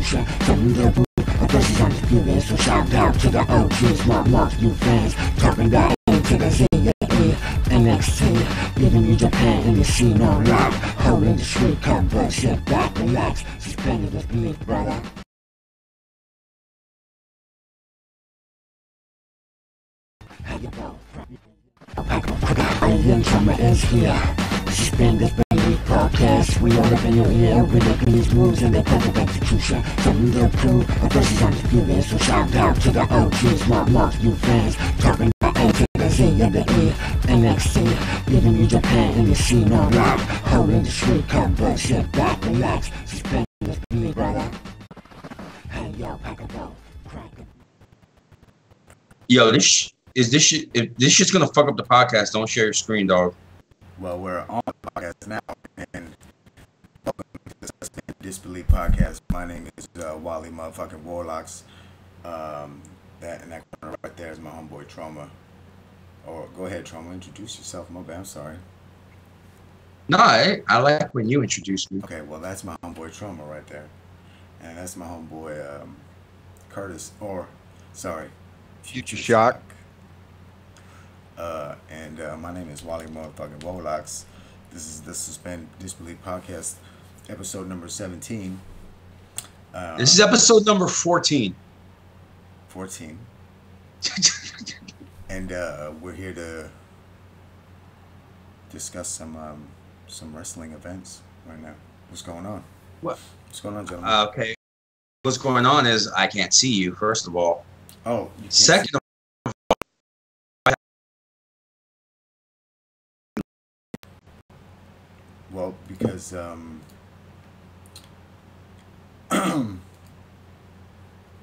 execution. From the boot, the first is undisputed. So shout out to the OGs, marks, new fans. Talking that A to the Z, yeah, NXT, giving you Japan in the scene on lock. Holding the street, come but sit back, relax. Suspended disbelief, brother. How you go? Alien Troma is here. Suspend Disbelief podcast. We all up in your ear with the these moves and the perfect execution. So we the crew, the first is undisputed. So shout out to the OGs, marks, new fans. Talking about A to the Z and the E, NXT, giving you Japan in the scene on lock. Holding the street, come but sit back, relax. Suspend Disbelief, brother. Hey yo, pack a go, crack it. Yo, this shit. If this shit's gonna fuck up the podcast, don't share your screen, dog. Well, we're on the podcast now, and welcome to the Suspend Disbelief podcast. My name is Wally, motherfucking Warlocks. That corner right there is my homeboy Troma. Or go ahead, Troma, introduce yourself. My bad, I'm sorry. No, I like when you introduce me. Okay, well that's my homeboy Troma right there, and that's my homeboy Curtis, or sorry, Future Shock. And my name is Wally motherfucking Warlocks. This is the Suspend Disbelief podcast, episode number 17. This is episode number 14. 14. And we're here to discuss some wrestling events right now. What's going on? What's going on, gentlemen? Okay. What's going on is I can't see you, first of all. Oh, you can't Second of well, because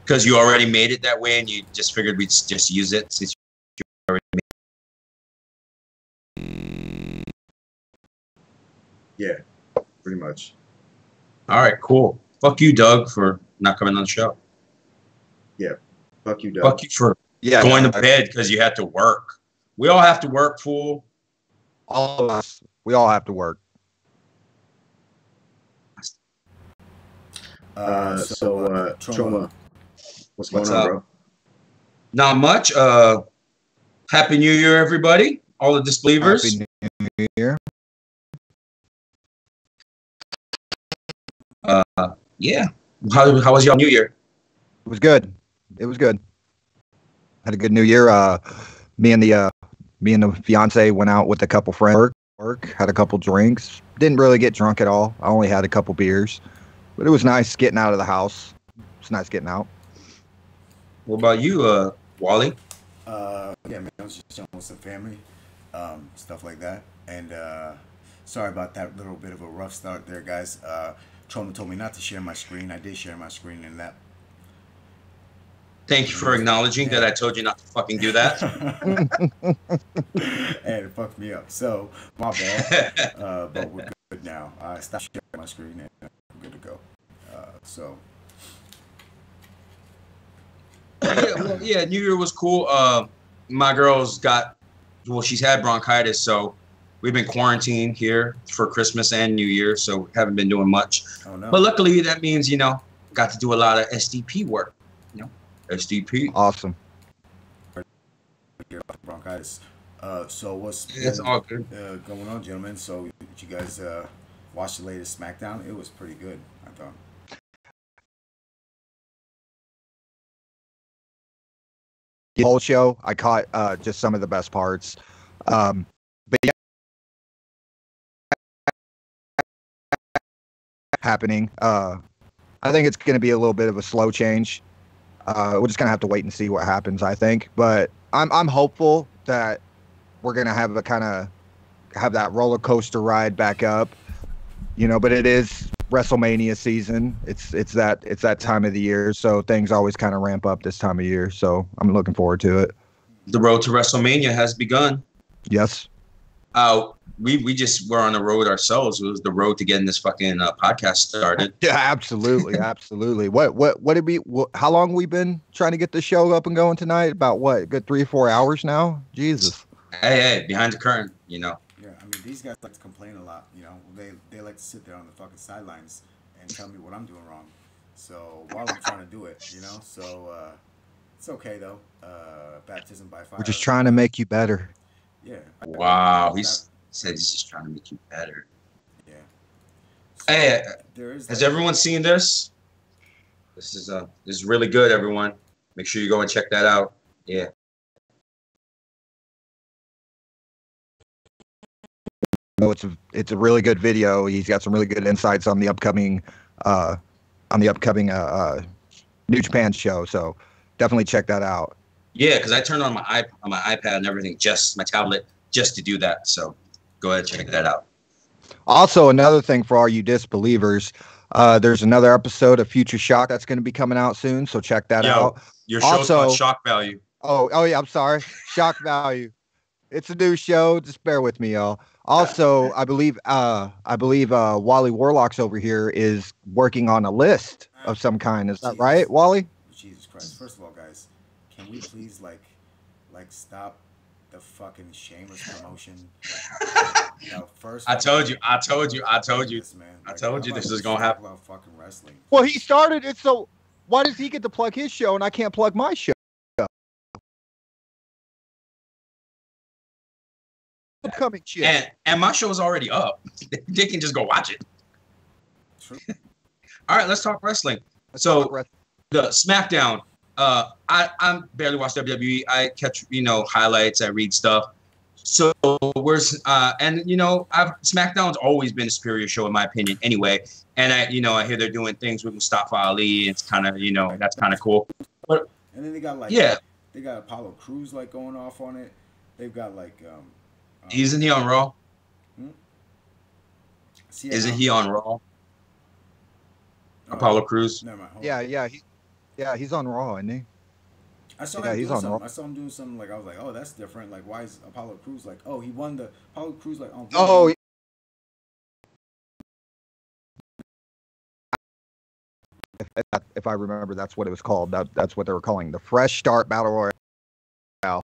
because you already made it that way and you just figured we'd just use it since you already made it. yeah, pretty much. All right, cool. Fuck you, Doug, for not coming on the show. Yeah, fuck you, Doug. Fuck you for going to bed because you had to work. We all have to work, fool. All of us. We all have to work. Troma, what's going What's on, up? bro? Not much. Happy New Year, everybody. All the disbelievers. Happy New Year. Yeah. How was y'all New Year? It was good. It was good. Had a good New Year. Me and the fiance went out with a couple friends. Work. Had a couple drinks. Didn't really get drunk at all. I only had a couple beers. But it was nice getting out of the house. It's nice getting out. What about you, Wally? Yeah, man, I was just chilling with some family, stuff like that. And sorry about that little bit of a rough start there, guys. Troma told me not to share my screen. I did share my screen, and that. Thank you for acknowledging that I told you not to fucking do that. And it fucked me up. So, my bad. But we're good now. I stopped sharing my screen, and I'm good to go. Yeah, New Year was cool. My girl's she's had bronchitis, so we've been quarantined here for Christmas and New Year, so haven't been doing much. Oh, no. But luckily, that means, got to do a lot of SDP work. SDP. Awesome. Bronchitis. So what's It's all good. Going on, gentlemen? So did you guys watch the latest SmackDown? It was pretty good, I thought. The whole show, I caught just some of the best parts. But yeah, happening. I think it's going to be a little bit of a slow change. We're just going to have to wait and see what happens, I think. But I'm hopeful that we're going to have that roller coaster ride back up. But it is WrestleMania season. It's that time of the year, so things always kind of ramp up this time of year. So I'm looking forward to it. The road to WrestleMania has begun. Yes. We just were on the road ourselves. It was the road to getting this fucking podcast started. Yeah, absolutely, absolutely. How long we been trying to get the show up and going tonight? About what? Good 3 or 4 hours now. Jesus. Hey, behind the curtain, Yeah, I mean, these guys like to complain a lot. They like to sit there on the fucking sidelines and tell me what I'm doing wrong. So while I'm trying to do it, you know, so it's okay though. Baptism by fire. We're just trying to make you better. Yeah. Wow, he said he's just trying to make you better. Yeah. So Hey, has like, everyone seen this? This is really good, everyone. Make sure you go and check that out. Yeah. No, it's a really good video. He's got some really good insights on the upcoming New Japan show. So definitely check that out. Yeah, because I turned on my iPad and everything, just my tablet, just to do that. So go ahead and check that out. Also, another thing for all you disbelievers, there's another episode of Future Shock that's going to be coming out soon. So check that out. Your show's called Shock Value. Oh yeah, I'm sorry. Shock Value. It's a new show. Just bear with me, y'all. Also, I believe Wally Warlocks over here is working on a list of some kind. Is that right, Wally? Jesus Christ! First of all, guys, can we please like stop the fucking shameless promotion? First, I told you, this, man. I told you this is gonna happen. About fucking wrestling. Well, he started it, so why does he get to plug his show and I can't plug my show? Upcoming shit. And my show is already up. They can just go watch it. True. All right, let's talk wrestling. The SmackDown. I barely watch WWE. I catch highlights. I read stuff. So SmackDown's always been a superior show in my opinion. Anyway, and I hear they're doing things with Mustafa Ali. It's kind of that's kind of cool. But and then they got they got Apollo Crews going off on it. They've got isn't he on Raw? Isn't he on Raw? Apollo Crews. Never mind. He's on Raw, isn't he? I saw him doing something. I saw him doing something I was like, oh, that's different. Like, why is Apollo Crews he won the Apollo Crews on? Oh. If I remember, that's what it was called. That's what they were calling the Fresh Start Battle Royale.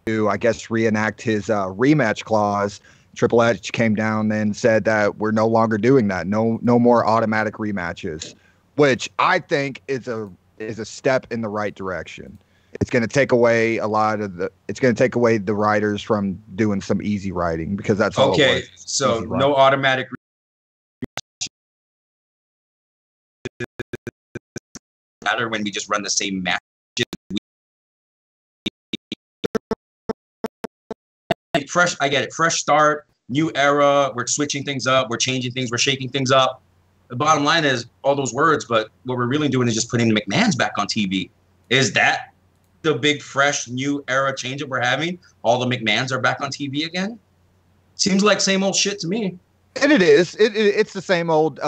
To, I guess, reenact his rematch clause. Triple H came down and said that we're no longer doing that. No more automatic rematches, which I think is a step in the right direction. It's going to take away the writers from doing some easy writing because that's all. Okay, so no automatic matter when we just run the same match. Fresh, I get it. Fresh start, new era. We're switching things up. We're changing things. We're shaking things up. The bottom line is all those words, but what we're really doing is just putting the McMahons back on TV. Is that the big, fresh, new era change that we're having? All the McMahons are back on TV again? Seems like same old shit to me. And it is. It's the same old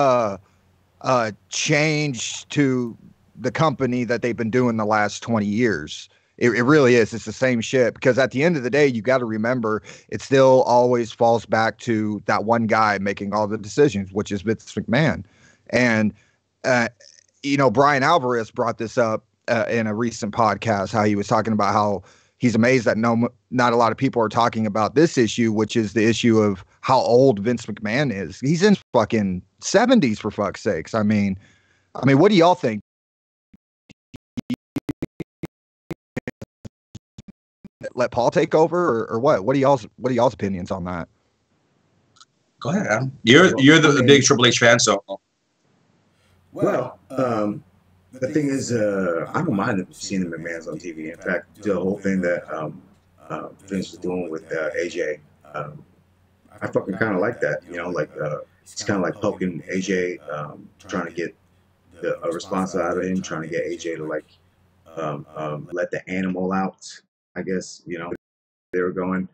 change to the company that they've been doing the last 20 years. It really is. It's the same shit because at the end of the day, you got to remember it still always falls back to that one guy making all the decisions, which is Vince McMahon. And, Brian Alvarez brought this up in a recent podcast, how he was talking about how he's amazed that not a lot of people are talking about this issue, which is the issue of how old Vince McMahon is. He's in fucking 70s for fuck's sakes. I mean, what do y'all think? Let Paul take over or what? What are y'all's opinions on that? Go ahead, Adam. You're the big Triple H fan, so. Well, the thing is, I don't mind seeing the McMahons on TV. In fact, the whole thing that Vince was doing with AJ, I fucking kind of like that. It's kind of like poking AJ, trying to get a response out of him, trying to get AJ to let the animal out. I guess they were going.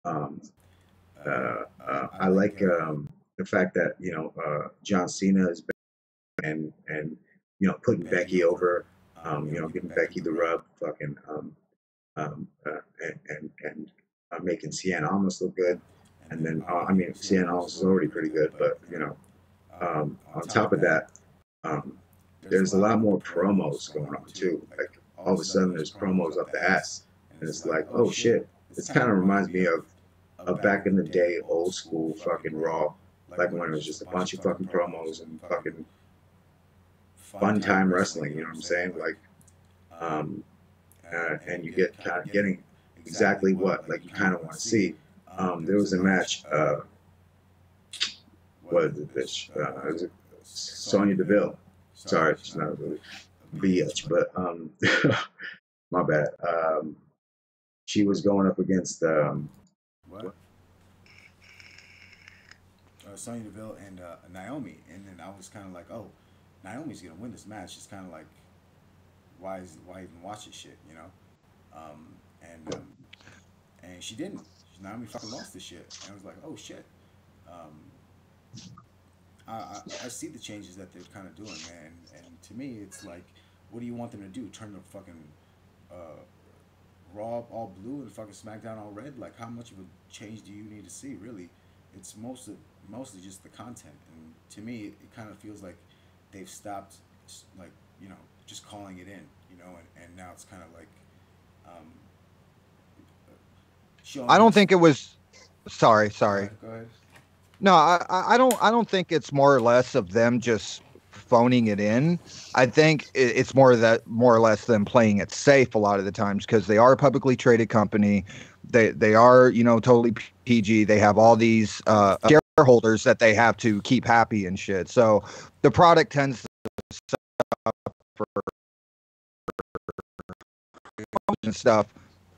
I like the fact that John Cena is back and putting Becky over, giving Becky the rub, fucking and making Cien almost look good. And then Cien almost is already pretty good, but on top of that, there's a lot more promos going on too. Like all of a sudden, there's promos up the ass. And it's like, oh shit. It kind of reminds me of back in the day, old school fucking Raw, like when it was just a bunch of fucking promos and fucking fun time wrestling. You know what I'm saying? Like, and you get kind of getting exactly what like you kind of want to see. There was a match. What is it, bitch? It was Sonya Deville. Sorry, she's not really a bitch, but my bad. She was going up against what? Sonya Deville and Naomi, and then I was kind of like, oh, Naomi's gonna win this match. It's kind of like, why even watch this shit, you know? And she didn't. Naomi fucking lost this shit, and I was like, oh shit. I see the changes that they're kind of doing, man. And to me, it's like, what do you want them to do? Turn the fucking Raw all blue and fucking SmackDown all red? Like, how much of a change do you need to see? Really, it's mostly just the content. And to me, it kind of feels like they've stopped, like, you know, just calling it in, you know, and now it's kind of like showing. I don't think it was. Sorry. Go ahead. No, I don't think it's more or less of them just phoning it in. I think it's more or less them playing it safe a lot of the times, because they are a publicly traded company. They are, you know, totally PG. They have all these shareholders that they have to keep happy and shit. So the product tends to suffer and stuff.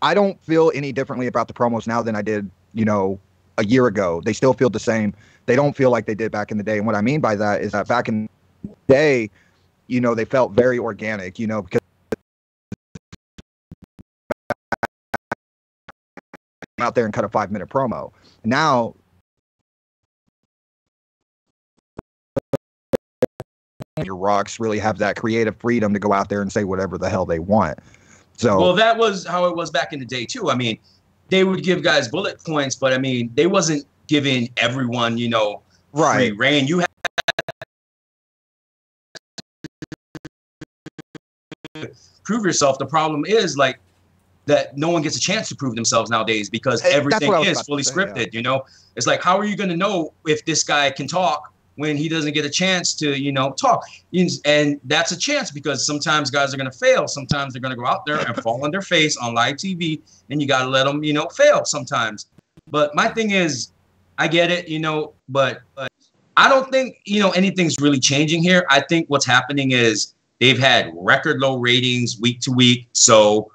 I don't feel any differently about the promos now than I did, you know, a year ago. They still feel the same. They don't feel like they did back in the day. And what I mean by that is that back in the day, you know, they felt very organic, you know, because out there and cut a 5-minute promo. Now your Rocks really have that creative freedom to go out there and say whatever the hell they want. So, well, that was how it was back in the day too. I mean, they would give guys bullet points, but I mean, they wasn't giving everyone, you know, free reign. You had to prove yourself. The problem is like that no one gets a chance to prove themselves nowadays because everything is fully scripted. Yeah. You know, it's like, how are you going to know if this guy can talk when he doesn't get a chance to, you know, talk? And that's a chance because sometimes guys are going to fail. Sometimes they're going to go out there and fall on their face on live TV, and you got to let them, you know, fail sometimes. But my thing is, I get it, you know, but I don't think, you know, anything's really changing here. I think what's happening is they've had record low ratings week to week. So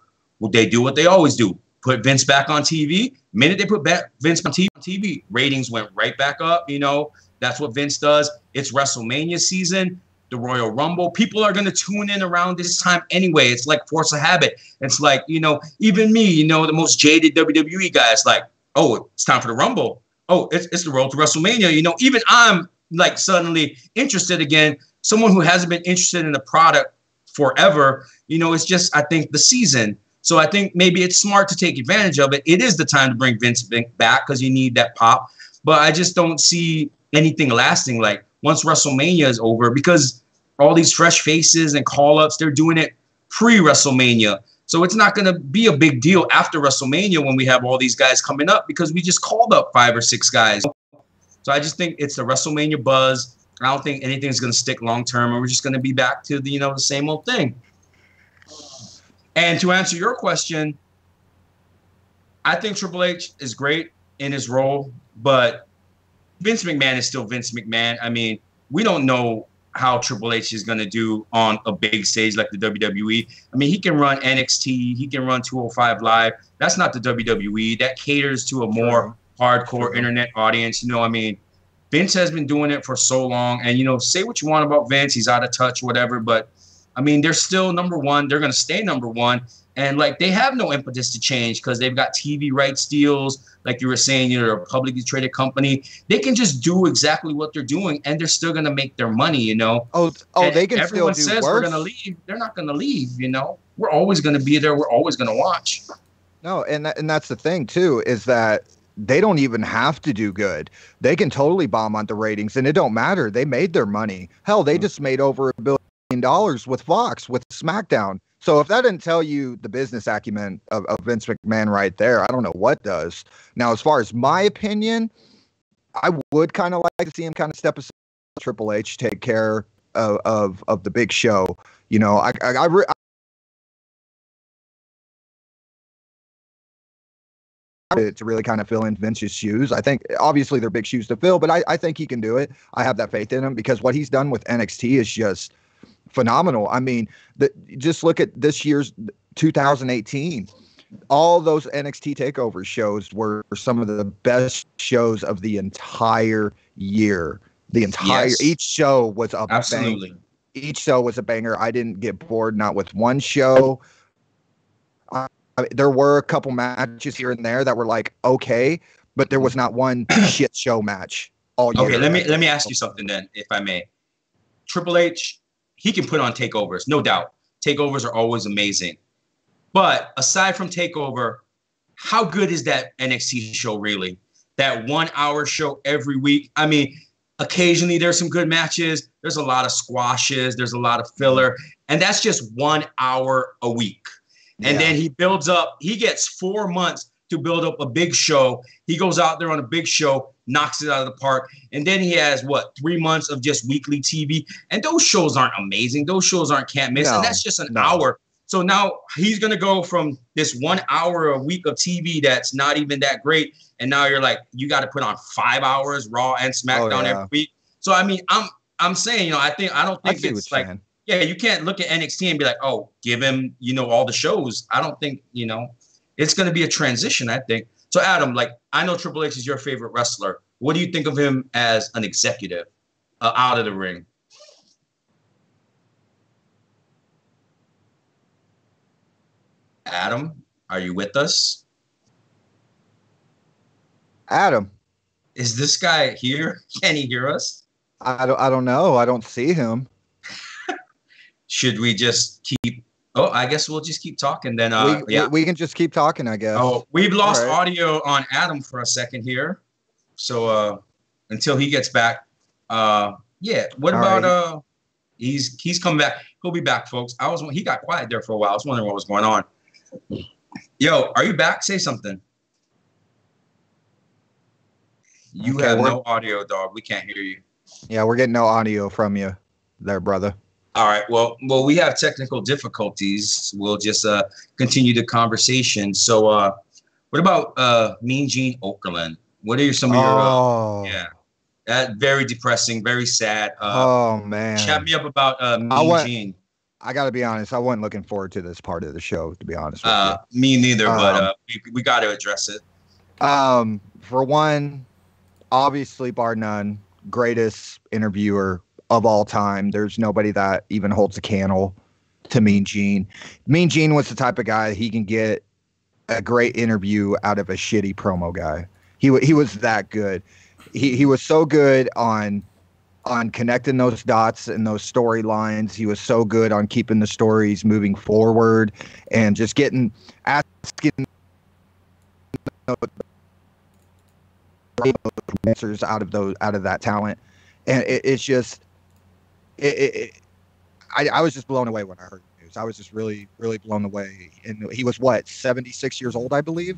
they do what they always do. Put Vince back on TV. The minute they put Vince on TV, ratings went right back up, you know. That's what Vince does. It's WrestleMania season, the Royal Rumble. People are going to tune in around this time anyway. It's like force of habit. It's like, you know, even me, you know, the most jaded WWE guy, it's like, oh, it's time for the Rumble. Oh, it's the road to WrestleMania. You know, even I'm like suddenly interested again. Someone who hasn't been interested in the product forever, you know, it's just, I think, the season. So I think maybe it's smart to take advantage of it. It is the time to bring Vince back because you need that pop. But I just don't see anything lasting like once WrestleMania is over, because all these fresh faces and call-ups, they're doing it pre-WrestleMania. So it's not going to be a big deal after WrestleMania when we have all these guys coming up because we just called up 5 or 6 guys. So I just think it's the WrestleMania buzz. I don't think anything's going to stick long-term, and we're just going to be back to the, you know, the same old thing. And to answer your question, I think Triple H is great in his role, but Vince McMahon is still Vince McMahon. I mean, we don't know how Triple H is going to do on a big stage like the WWE. I mean, he can run NXT. He can run 205 Live. That's not the WWE. That caters to a more hardcore internet audience. You know, I mean, Vince has been doing it for so long. And, you know, say what you want about Vince. He's out of touch, whatever. But, I mean, they're still number one. They're going to stay number one. And, like, they have no impetus to change because they've got TV rights deals. Like you were saying, you know, they're a publicly traded company. They can just do exactly what they're doing, and they're still going to make their money, you know. And they can everyone still do says worse. We're going to leave. They're not going to leave, you know. We're always going to be there. We're always going to watch. No, and that's the thing, too, is that they don't even have to do good. They can totally bomb on the ratings, and it don't matter. They made their money. Hell, they just made over $1 billion with Fox, with SmackDown. So if that didn't tell you the business acumen of Vince McMahon right there, I don't know what does. Now, as far as my opinion, I would kind of like to see him kind of step aside, Triple H, take care of the big show. You know, to really kind of fill in Vince's shoes. I think obviously they're big shoes to fill, but I think he can do it. I have that faith in him because what he's done with NXT is just phenomenal. I mean, just look at this year's 2018. All those NXT takeover shows were some of the best shows of the entire year. Each show was a absolutely banger. Each show was a banger. I didn't get bored, not with one show. There were a couple matches here and there that were like okay, but there was not one shit show match all year. Okay, let me ask you something then, if I may. Triple H, he can put on takeovers, no doubt. Takeovers are always amazing. But aside from takeover, how good is that NXT show really? That 1 hour show every week. I mean, occasionally there's some good matches. There's a lot of squashes. There's a lot of filler. And that's just 1 hour a week. And then he builds up. He gets 4 months to build up a big show. He goes out there on a big show, knocks it out of the park. And then he has, 3 months of just weekly TV. And those shows aren't amazing. Those shows aren't can't miss. And that's just an hour. So now he's going to go from this 1 hour a week of TV that's not even that great. And now you're like, you got to put on 5 hours Raw and SmackDown every week. So, I mean, I'm saying, you know, I don't think it's like, you can't look at NXT and be like, oh, give him, you know, all the shows. I don't think, you know, it's going to be a transition, I think. So, Adam, like, I know Triple H is your favorite wrestler. What do you think of him as an executive out of the ring? Adam, are you with us? Adam, is this guy here? Can he hear us? I don't know. I don't see him. Should we just keep? Oh, I guess we'll just keep talking then. We can just keep talking, I guess. Oh, we've lost audio on Adam for a second here. So until he gets back, What about he's coming back. He'll be back, folks. He got quiet there for a while. I was wondering what was going on. Yo, are you back? Say something. You have no audio, dog. We can't hear you. Yeah, we're getting no audio from you there, brother. All right. Well, we have technical difficulties. We'll just continue the conversation. So, what about Mean Gene Okerlund? What are some of your? That very depressing, very sad. Oh man, chat me up about Mean Gene. I got to be honest. I wasn't looking forward to this part of the show, to be honest with you. Me neither, but we got to address it. For one, obviously, bar none, greatest interviewer of all time. There's nobody that even holds a candle to Mean Gene. Mean Gene was the type of guy he can get a great interview out of a shitty promo guy. He was that good. He was so good on connecting those dots and those storylines. He was so good on keeping the stories moving forward and just asking answers out of that talent. And it's just I was just blown away when I heard the news. I was just really, really blown away. And he was 76 years old, I believe.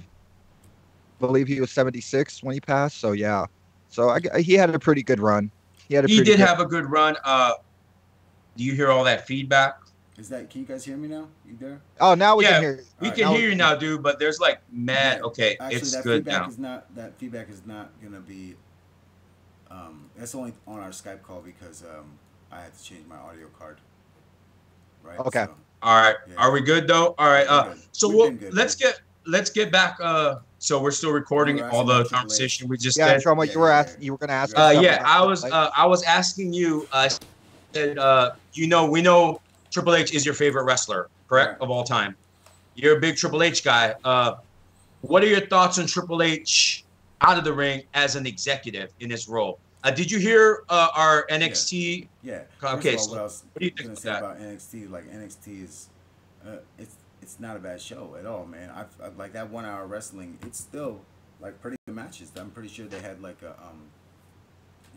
He was 76 when he passed. So yeah. So he had a pretty good run. He did have a good run. Do you hear all that feedback? Can you guys hear me now? You there? Oh, now we can hear you. We can hear you now, dude, but there's like mad. Okay, actually, it's good now. That feedback is not going to be, that's only on our Skype call because I had to change my audio card. Right? Okay. So, all right. Yeah. Are we good though? All right. So let's get back. So we're still recording all the conversation we just did. Troma, you were going to ask. I was asking you. I said, we know Triple H is your favorite wrestler, correct, of all time. You're a big Triple H guy. What are your thoughts on Triple H out of the ring as an executive in his role? Did you hear our NXT? Yeah. Okay. So what do you think about NXT? Like NXT is, it's not a bad show at all, man. I like that 1 hour wrestling. It's still like pretty good matches. I'm pretty sure they had like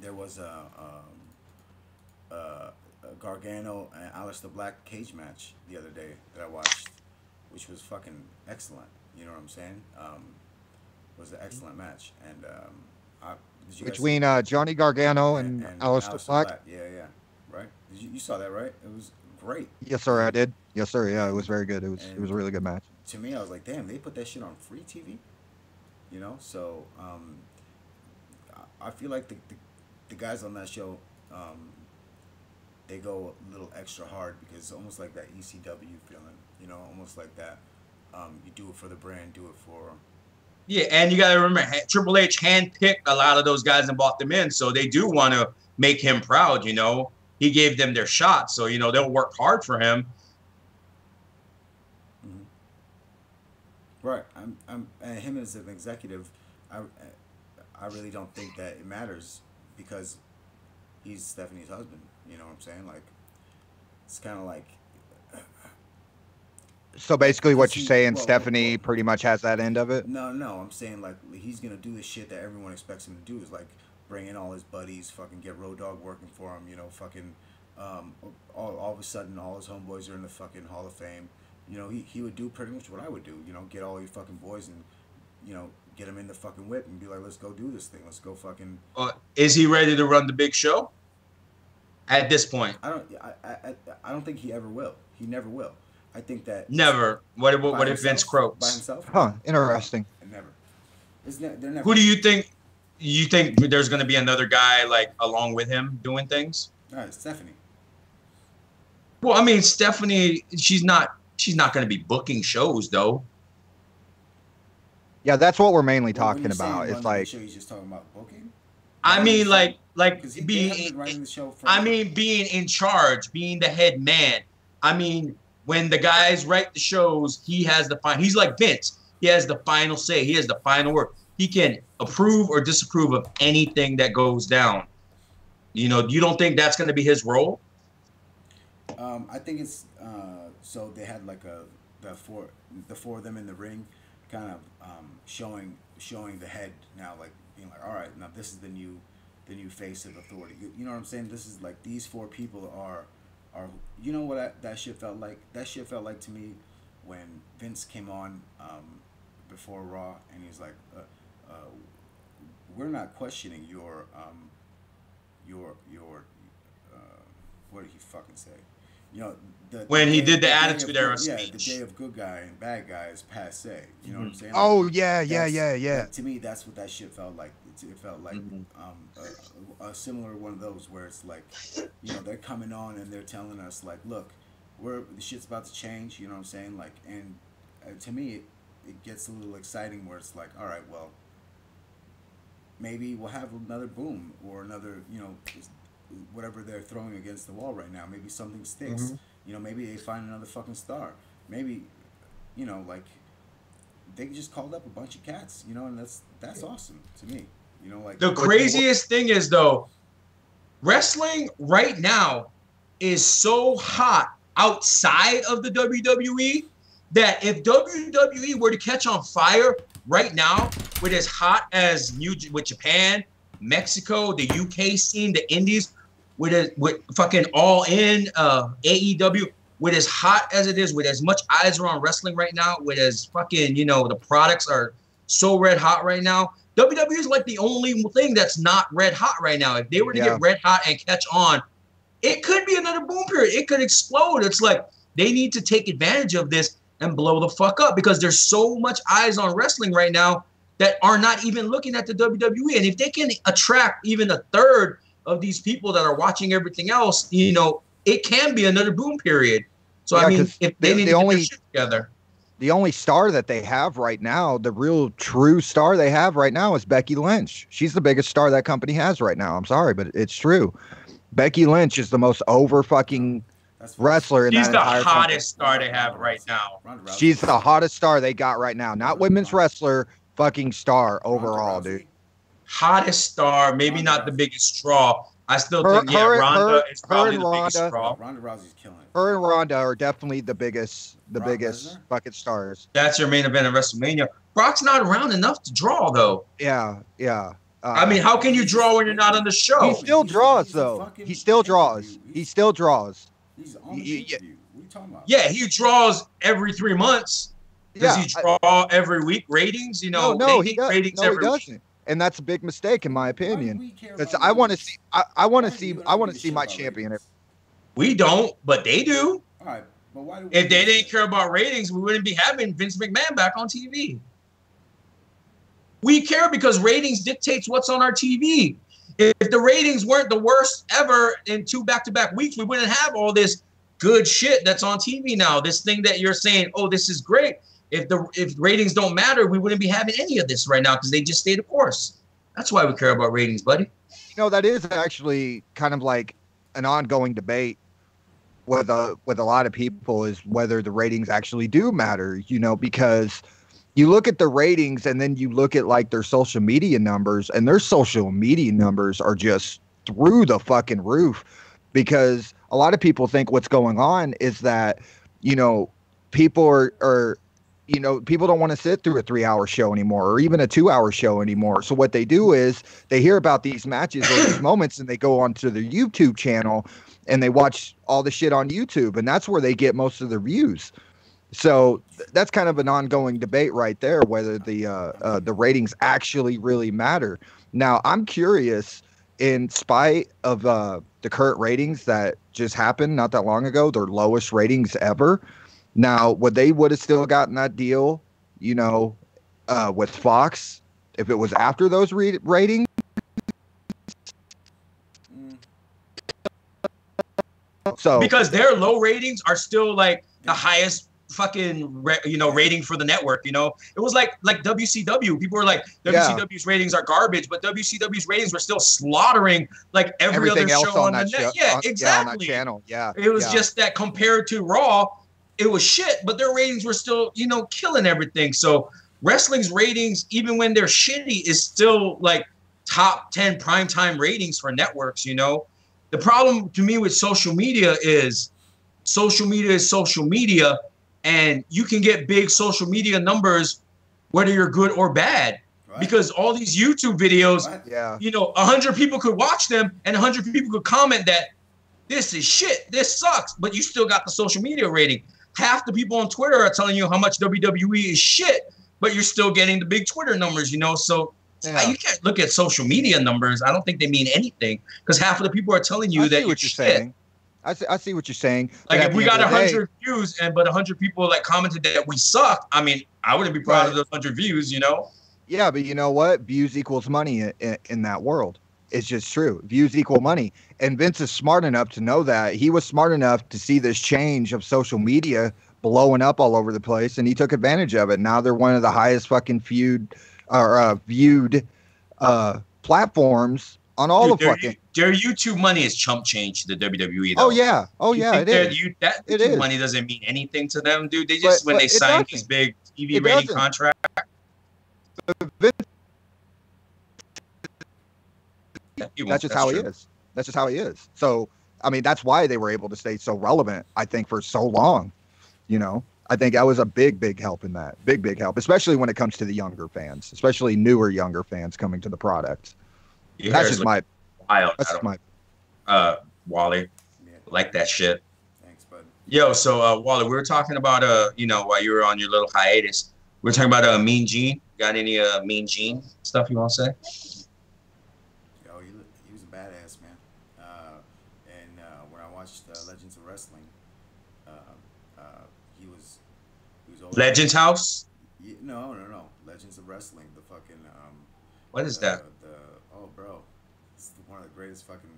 there was a Gargano and Aleister Black cage match the other day that I watched, which was fucking excellent. You know what I'm saying? It was an excellent match, and between Johnny Gargano and Aleister Black. Yeah, yeah, right. You saw that, right? It was great. Yes, sir, I did. Yes, sir. Yeah, it was very good. It was a really good match. To me, I was like, damn, they put that shit on free TV. So I feel like the guys on that show, they go a little extra hard because it's almost like that ECW feeling, almost like that. You do it for the brand, do it for. Yeah, and you got to remember, Triple H handpicked a lot of those guys and brought them in, so they do want to make him proud. He gave them their shot, so they'll work hard for him. Mm-hmm. Right, I'm and him as an executive, I really don't think that it matters because he's Stephanie's husband. You know what I'm saying? Like, it's kind of like. So basically, what you're saying, Stephanie pretty much has that end of it. No, I'm saying like he's gonna do the shit that everyone expects him to do. Is like bring in all his buddies, fucking get Road Dogg working for him. Fucking all of a sudden all his homeboys are in the fucking Hall of Fame. He would do pretty much what I would do. Get all your fucking boys and get them in the fucking whip and be like, let's go do this thing. Let's go fucking. Is he ready to run the big show? At this point, I don't think he ever will. He never will. I think that never. What if Vince croaks by himself? Huh? Interesting. Never. They're never. Who do you think? You think there's going to be another guy like along with him doing things? All right, Stephanie. Well, I mean, Stephanie, she's not going to be booking shows though. Yeah, that's what we're mainly talking about. It's like he's just talking about booking. I mean, like being being in charge, being the head man. I mean, when the guys write the shows, he has the final. He's like Vince. He has the final say. He has the final word. He can approve or disapprove of anything that goes down. You don't think that's going to be his role? I think it's so they had like the four of them in the ring, kind of showing the head now, like being like, all right, now this is the new face of authority. You know what I'm saying? This is like these four people are what that shit felt like? That shit felt like to me when Vince came on before Raw and he's like, we're not questioning your what did he fucking say? When he did the Attitude Era speech. Yeah, the day of good guy and bad guy is passe. You know what I'm saying? Oh, yeah. To me, that's what that shit felt like. It felt like a similar one of those where it's like, they're coming on and they're telling us like, look, the shit's about to change. You know what I'm saying? Like, and to me, it gets a little exciting where it's like, all right, well, maybe we'll have another boom or another, whatever they're throwing against the wall right now. Maybe something sticks. Mm-hmm. Maybe they find another fucking star. Maybe, like they just called up a bunch of cats, and that's awesome to me. Like the craziest thing is though, wrestling right now is so hot outside of the WWE that if WWE were to catch on fire right now with as hot as with Japan, Mexico, the UK scene, the Indies, with fucking All In, AEW, with as hot as it is, with as much eyes are on wrestling right now, with as fucking, the products are so red hot right now. WWE is like the only thing that's not red hot right now. If they were to get red hot and catch on, it could be another boom period. It could explode. It's like they need to take advantage of this and blow the fuck up because there's so much eyes on wrestling right now that are not even looking at the WWE. And if they can attract even a third of these people that are watching everything else, it can be another boom period. So, I mean, if they need to get their shit together. The only star that they have right now, the real true star they have right now is Becky Lynch. She's the biggest star that company has right now. I'm sorry, but it's true. Becky Lynch is the most over fucking wrestler in that entire company. She's the hottest star they have right now. She's the hottest star they got right now. Not women's wrestler, fucking star overall, dude. Hottest star, maybe not the biggest draw. I still think Ronda is probably the biggest draw. Ronda Rousey's killing it. Her and Ronda are definitely the biggest fucking stars. That's your main event at WrestleMania. Brock's not around enough to draw though. Yeah. I mean, how can you draw when you're not on the show? He still draws though. He still draws. He's on the pay-per-view. What are you talking about? Yeah, he draws every 3 months. Does he draw every week ratings? No, he doesn't. Ratings No, he doesn't. and that's a big mistake in my Why do opinion. we care Because about I want to ratings? see, I want Why to do see, you and I I want give to a see shit my about champion. ratings? We don't, but they do. All right, but why do we If they give a didn't shit? care about ratings, we wouldn't be having Vince McMahon back on TV. We care because ratings dictates what's on our TV. If the ratings weren't the worst ever in 2 back-to-back weeks, we wouldn't have all this good shit that's on TV now. This thing that you're saying, oh, this is great. If ratings don't matter, we wouldn't be having any of this right now because they just stay the course. That's why we care about ratings, buddy. That is actually kind of like an ongoing debate with a lot of people is whether the ratings actually do matter. Because you look at the ratings and then you look at like their social media numbers, and their social media numbers are just through the fucking roof, because a lot of people think what's going on is that, people are people don't want to sit through a 3-hour show anymore, or even a 2-hour show anymore. So what they do is they hear about these matches or these moments, and they go onto their YouTube channel and they watch all the shit on YouTube, and that's where they get most of their views. So that's kind of an ongoing debate right there, whether the ratings actually really matter. Now, I'm curious, in spite of the current ratings that just happened not that long ago, their lowest ratings ever. Now, would have still gotten that deal, with Fox if it was after those ratings? So because their low ratings are still like the highest fucking rating for the network. It was like WCW. People were like, WCW's ratings are garbage, but WCW's ratings were still slaughtering like every everything other else show on the that net. show, Yeah, on exactly. that channel. Yeah, it was just that compared to Raw, it was shit, but their ratings were still killing everything. So wrestling's ratings, even when they're shitty, is still like top 10 primetime ratings for networks. The problem to me with social media is social media, and you can get big social media numbers whether you're good or bad. Right. Because all these YouTube videos, yeah, 100 people could watch them and 100 people could comment that this is shit, this sucks, but you still got the social media rating. Half the people on Twitter are telling you how much WWE is shit, but you're still getting the big Twitter numbers, So you can't look at social media numbers. I don't think they mean anything, because half of the people are telling you that you're shit. Saying. I see what you're saying. Like if we got 100 views but 100 people like commented that we suck, I mean, I wouldn't be proud of those 100 views, Yeah, but you know what? Views equals money in that world. It's just true. Views equal money. And Vince is smart enough to know that. He was smart enough to see this change of social media blowing up all over the place, and he took advantage of it. Now they're one of the highest fucking viewed platforms on all of fucking. Their YouTube money is chump change to the WWE, Oh though. yeah, it is. That YouTube money doesn't mean anything to them, dude. They just when they sign these big TV rating contracts. That's just how he is. That's just how he is. So I mean, that's why they were able to stay so relevant, I think, for so long. I think that was a big help in that. Big help, especially when it comes to the younger fans, especially newer younger fans coming to the product. That's just my wild. That's just my Wally. Yeah. Like that shit. Thanks, bud. Yo, so Wally, we were talking about while you were on your little hiatus, we were talking about Mean Gene. Got any Mean Gene stuff you want to say? Yo, he was a badass, man. And when I watched Legends of Wrestling, he was always Legends House? No. Legends of Wrestling, the fucking what is that? Oh, bro, it's one of the greatest fucking.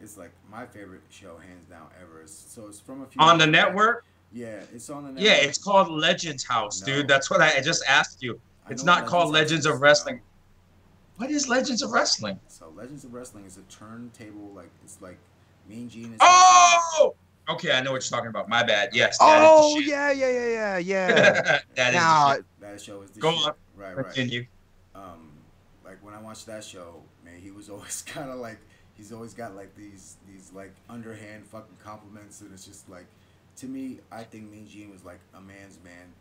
It's like my favorite show, hands down, ever. So it's from a few. On the network? Yeah, it's on the network. Yeah, it's called Legends House, dude. That's what I just asked you. It's not called Legends of Wrestling. What is Legends of Wrestling? So Legends of Wrestling is a turntable, like it's like Mean Gene. Oh! Okay, I know what you're talking about. My bad. Yes. Oh, yeah. That show is the Go shit. on. Right. Continue. Like when I watched that show, man, he was always kind of like, he's always got like these like underhand fucking compliments, and it's just like, to me, I think Mean Gene was like a man's man.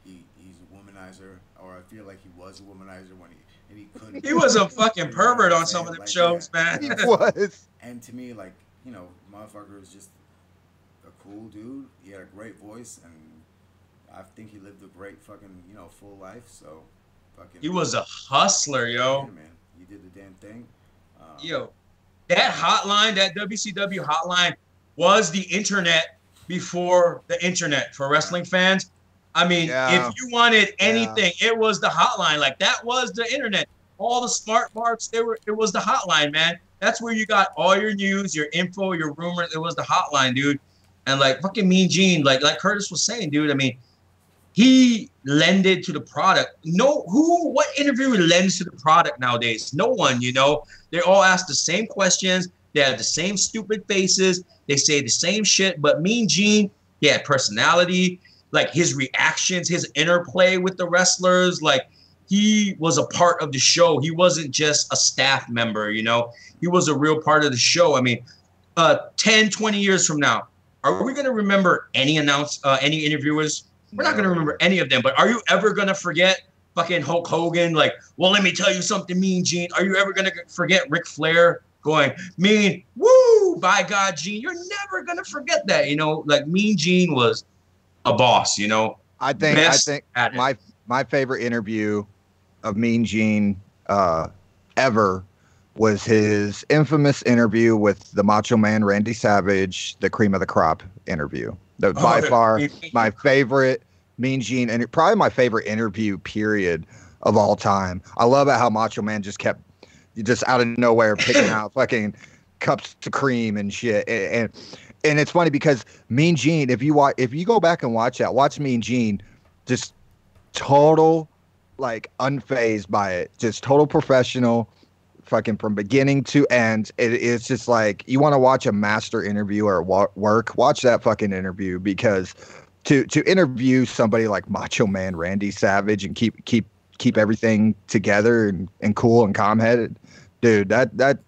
He's a womanizer, or I feel like he was a womanizer when he couldn't. He was a fucking pervert on some of them shows, man. He was. And to me, like, motherfucker is just a cool dude. He had a great voice, and I think he lived a great fucking, full life. So, fucking. He was a hustler, yo. Yeah, man. You did the damn thing. Yo, that hotline, that WCW hotline, was the internet before the internet for wrestling fans. I mean, Yeah. if you wanted anything, it was the hotline. Like that was the internet. All the smart marks, it was the hotline, man. That's where you got all your news, your info, your rumors. It was the hotline, dude. And like fucking Mean Gene, like Curtis was saying, dude. I mean, he lended to the product. What interviewer lends to the product nowadays? No one, you know. They all ask the same questions. They have the same stupid faces. They say the same shit. But Mean Gene, he had personality, like his reactions, his interplay with the wrestlers, like he was a part of the show. He wasn't just a staff member, you know. He was a real part of the show. I mean, 10, 20 years from now, are we going to remember any interviewers? We're not going to remember any of them, but are you ever going to forget fucking Hulk Hogan? Like, well, let me tell you something, Mean Gene. Are you ever going to forget Ric Flair going, Mean, woo, by God, Gene? You're never going to forget that, you know? Like, Mean Gene was a boss, you know? I think my favorite interview of Mean Gene ever was his infamous interview with the Macho Man Randy Savage, the Cream of the Crop interview. By far my favorite Mean Gene, and probably my favorite interview period of all time. I love it how Macho Man just kept just out of nowhere picking out fucking cups to cream and shit. And it's funny because Mean Gene, if you go back and watch Mean Gene, just total like unfazed by it, just total professional, fucking from beginning to end. It's just like you want to watch a master interviewer at work, watch that fucking interview, because to interview somebody like Macho Man Randy Savage and keep everything together and cool and calm-headed, dude, that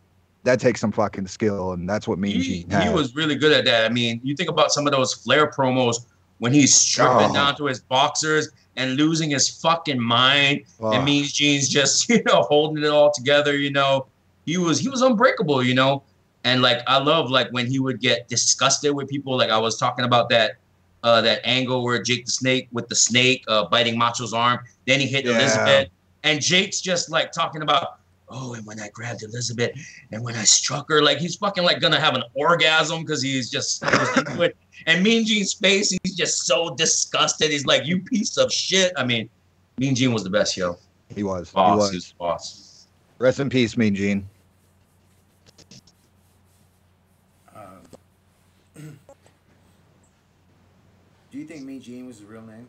takes some fucking skill, and that's what Mean Gene had. He was really good at that. I mean, you think about some of those Flair promos when he's stripping down to his boxers and losing his fucking mind, and Mean Gene's just, you know, holding it all together, you know. He was unbreakable, you know. And like I love like when he would get disgusted with people, like I was talking about that angle where Jake the Snake with the snake biting Macho's arm, then he hit Elizabeth, and Jake's just like talking about, oh, and when I grabbed Elizabeth and when I struck her, like he's fucking like gonna have an orgasm because he's just into it. And Mean Gene's face, he's just so disgusted. He's like, you piece of shit. I mean, Mean Gene was the best, yo. He was. Boss. He was the boss. Rest in peace, Mean Gene. Do you think Mean Gene was his real name?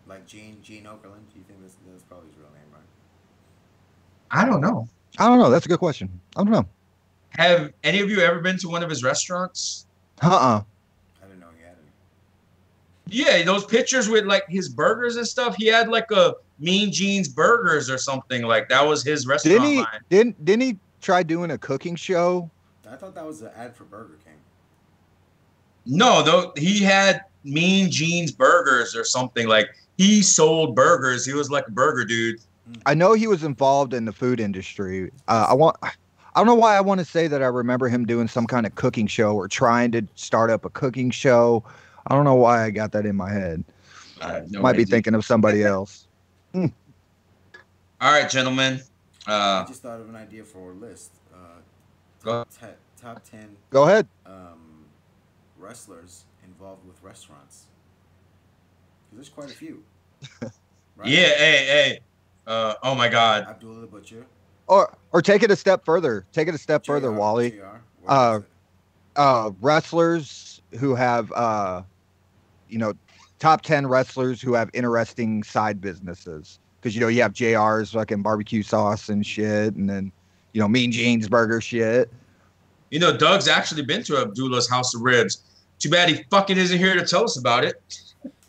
Like Gene Okerlund? Do you think that's probably his real name, right? I don't know. That's a good question. I don't know. Have any of you ever been to one of his restaurants? I didn't know he had any. Yeah, those pictures with like his burgers and stuff. He had like a Mean Gene's Burgers or something. Like that was his restaurant line. Didn't he try doing a cooking show? I thought that was an ad for Burger King. No, though he had Mean Gene's Burgers or something. Like he sold burgers. He was like a burger dude. I know he was involved in the food industry. I don't know why I want to say that I remember him doing some kind of cooking show or trying to start up a cooking show. I don't know why I got that in my head. Might be thinking of somebody else. All right, gentlemen. I just thought of an idea for a list. Top 10. Go ahead. Wrestlers involved with restaurants. There's quite a few. Right? Yeah, hey. Oh my God. Abdullah the Butcher. Or take it a step further. Take it a step further, Wally. Wrestlers who have, top 10 wrestlers who have interesting side businesses. Because, you have JR's fucking barbecue sauce and shit. And then, Mean Gene's burger shit. Doug's actually been to Abdullah's House of Ribs. Too bad he fucking isn't here to tell us about it.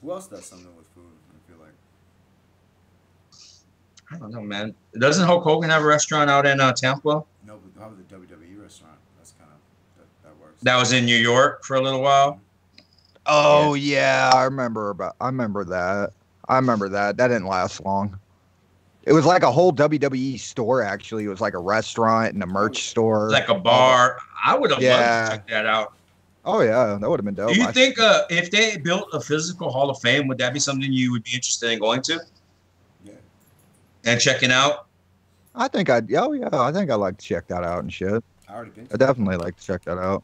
Who else does something with food, I feel like? I don't know, man. Doesn't Hulk Hogan have a restaurant out in Tampa? No, but probably the WWE restaurant. That's kind of, that works. That was in New York for a little while? Oh, yeah. I remember that. That didn't last long. It was like a whole WWE store, actually. It was like a restaurant and a merch store. Like a bar. I would have loved to check that out. Oh, yeah. That would have been dope. Do you think if they built a physical Hall of Fame, would that be something you would be interested in going to? Yeah. And checking out. I think I think I'd like to check that out and shit. I already been. I definitely like to check that out.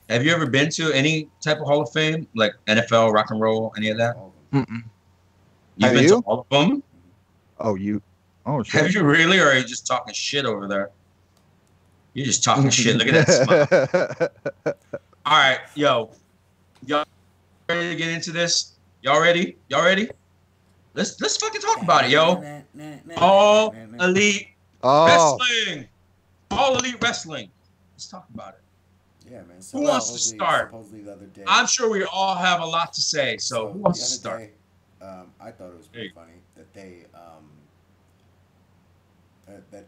Have you ever been to any type of Hall of Fame, like NFL, rock and roll, any of that? Mm-mm. You've Have been you? to all of them? Oh, shit. Have you really, or are you just talking shit over there? You're just talking shit. Look at that smile. All right, y'all ready to get into this? Y'all ready? Let's fucking talk about it, yo. All Elite Wrestling. All Elite Wrestling. Let's talk about it. Yeah, man. Who wants to start? Supposedly the other day, I'm sure we all have a lot to say. So who wants to start? Day, I thought it was pretty funny that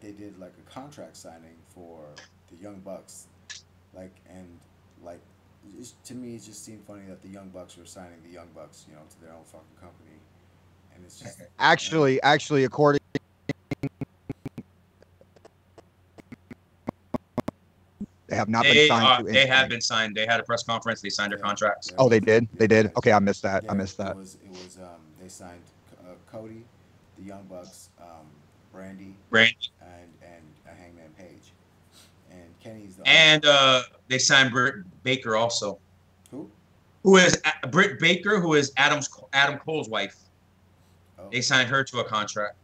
they did like a contract signing for the Young Bucks, to me it just seemed funny that the Young Bucks were signing the Young Bucks, to their own fucking company, and it's just actually according. They have not been signed. They have been signed. They had a press conference. They signed their contracts. Oh, they did. They did. Okay, I missed that. It was they signed Cody, the Young Bucks, Brandy, and Hangman Page, and Kenny's the they signed Britt Baker also. Who is Britt Baker, who is Adam Cole's wife. Oh. They signed her to a contract.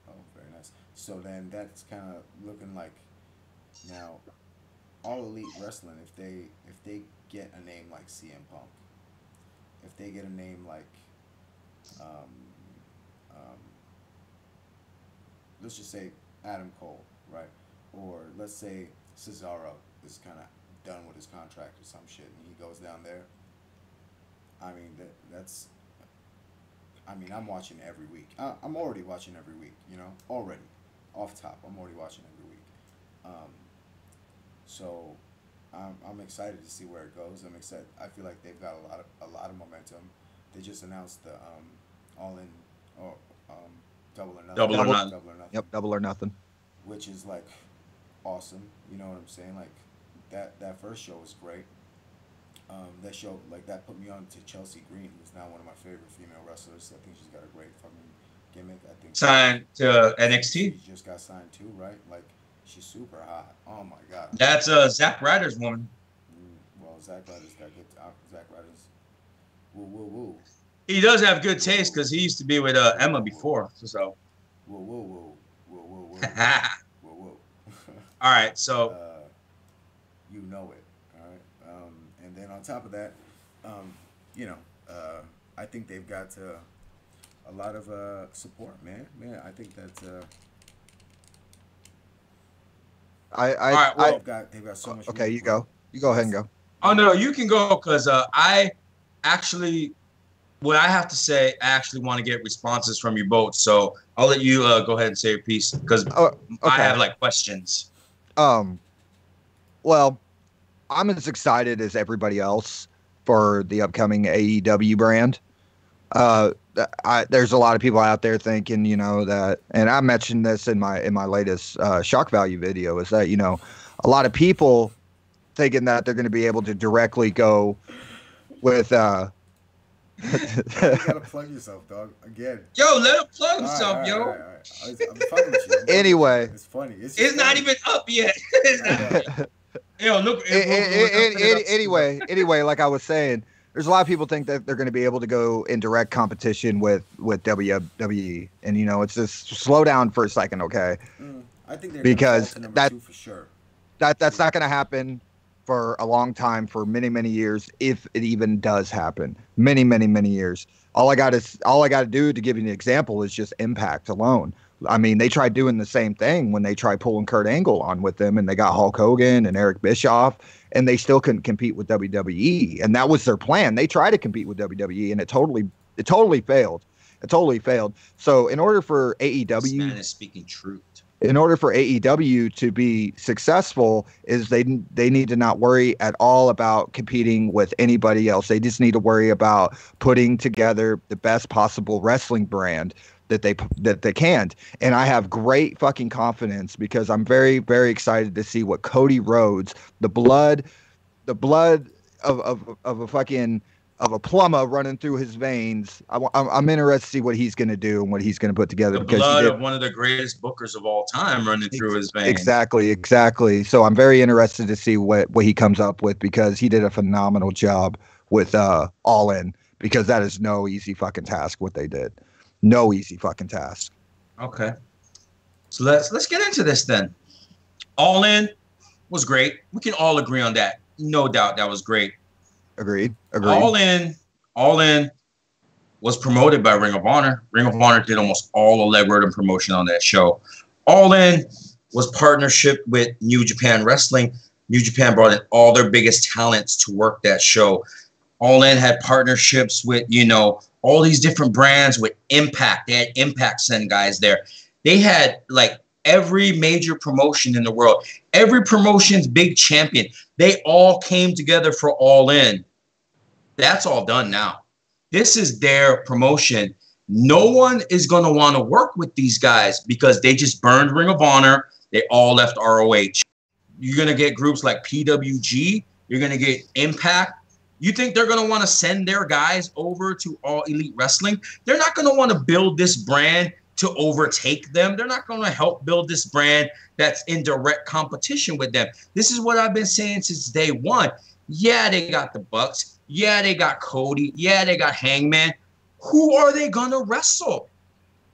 Oh, very nice. So then that's kind of looking like now. All Elite Wrestling, if they get a name like CM Punk, if they get a name like, let's just say Adam Cole, right? Or let's say Cesaro is kind of done with his contract or some shit, and he goes down there. I mean, that's. I mean, I'm watching every week. I'm already watching every week. Already, off top, I'm already watching every week. So, I'm excited to see where it goes. I'm excited. I feel like they've got a lot of momentum. They just announced the Double or Nothing. Double or Nothing. Yep, Double or Nothing. Which is like awesome. You know what I'm saying? Like that first show was great. That show that put me on to Chelsea Green, who's now one of my favorite female wrestlers. I think she's got a great fucking gimmick. I think signed to NXT. She just got signed too, right? Like. She's super hot. Oh my god. That's Zack Ryder's woman. Well, Zack Ryder's got good. Zack Ryder's. Woo. He does have good taste because he used to be with Emma before. So. Woo. All right, so. You know it. All right. And then on top of that, I think they've got a lot of support, man. I think that. They've got so much. Okay, you go. You go ahead and go. Oh no, you can go because I actually, what I have to say, I actually want to get responses from you both. So I'll let you go ahead and say your piece because I have questions. Well, I'm as excited as everybody else for the upcoming AEW brand. There's a lot of people out there thinking, that, and I mentioned this in my latest shock value video, is that, a lot of people thinking that they're going to be able to directly go with. You gotta plug yourself, dog. Again. Yo, let him plug himself, yo. All right. I'm fucking with you. Anyway, it's funny. It's not even up yet. Yo, look. Anyway, like I was saying. There's a lot of people think that they're going to be able to go in direct competition with WWE, and it's just slow down for a second, okay? I think they're because two for sure. That's not going to happen for a long time, for many years, if it even does happen. Many years. All I got to do to give you an example is just Impact alone. I mean, they tried doing the same thing when they tried pulling Kurt Angle on with them, and they got Hulk Hogan and Eric Bischoff, and they still couldn't compete with WWE. And that was their plan. They tried to compete with WWE, and it totally failed. It totally failed. So in order for AEW, this man is speaking truth. In order for AEW to be successful, is they need to not worry at all about competing with anybody else. They just need to worry about putting together the best possible wrestling brand that they can. And I have great fucking confidence because I'm very, very excited to see what Cody Rhodes, the blood of a fucking a plumber running through his veins. I'm interested to see what he's going to do and what he's going to put together. The blood of one of the greatest bookers of all time running through his veins. Exactly. So I'm very interested to see what he comes up with, because he did a phenomenal job with All In, because that is no easy fucking task what they did. No easy fucking task. Okay. So let's get into this then. All In was great. We can all agree on that. No doubt that was great. Agreed. All In was promoted by Ring of Honor. Ring of Honor did almost all the legwork and promotion on that show. All In was partnership with New Japan Wrestling. New Japan brought in all their biggest talents to work that show. All In had partnerships with, all these different brands with Impact. They had Impact send guys there. They had like every major promotion in the world. Every promotion's big champion. They all came together for All In. That's all done now. This is their promotion. No one is going to want to work with these guys because they just burned Ring of Honor. They all left ROH. You're going to get groups like PWG. You're going to get Impact. You think they're going to want to send their guys over to All Elite Wrestling? They're not going to want to build this brand to overtake them. They're not going to help build this brand that's in direct competition with them. This is what I've been saying since day one. Yeah, they got the Bucks. Yeah, they got Cody. Yeah, they got Hangman. Who are they going to wrestle?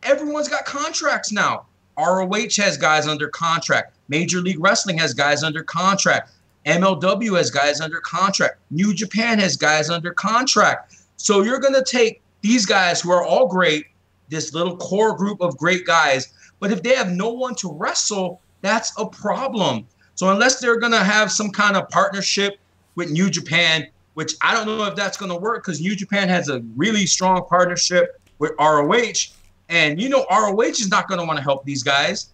Everyone's got contracts now. ROH has guys under contract. Major League Wrestling has guys under contract. MLW has guys under contract. New Japan has guys under contract. So you're going to take these guys who are all great, this little core group of great guys, but if they have no one to wrestle, that's a problem. So unless they're going to have some kind of partnership with New Japan, which I don't know if that's going to work, because New Japan has a really strong partnership with ROH, and ROH is not going to want to help these guys.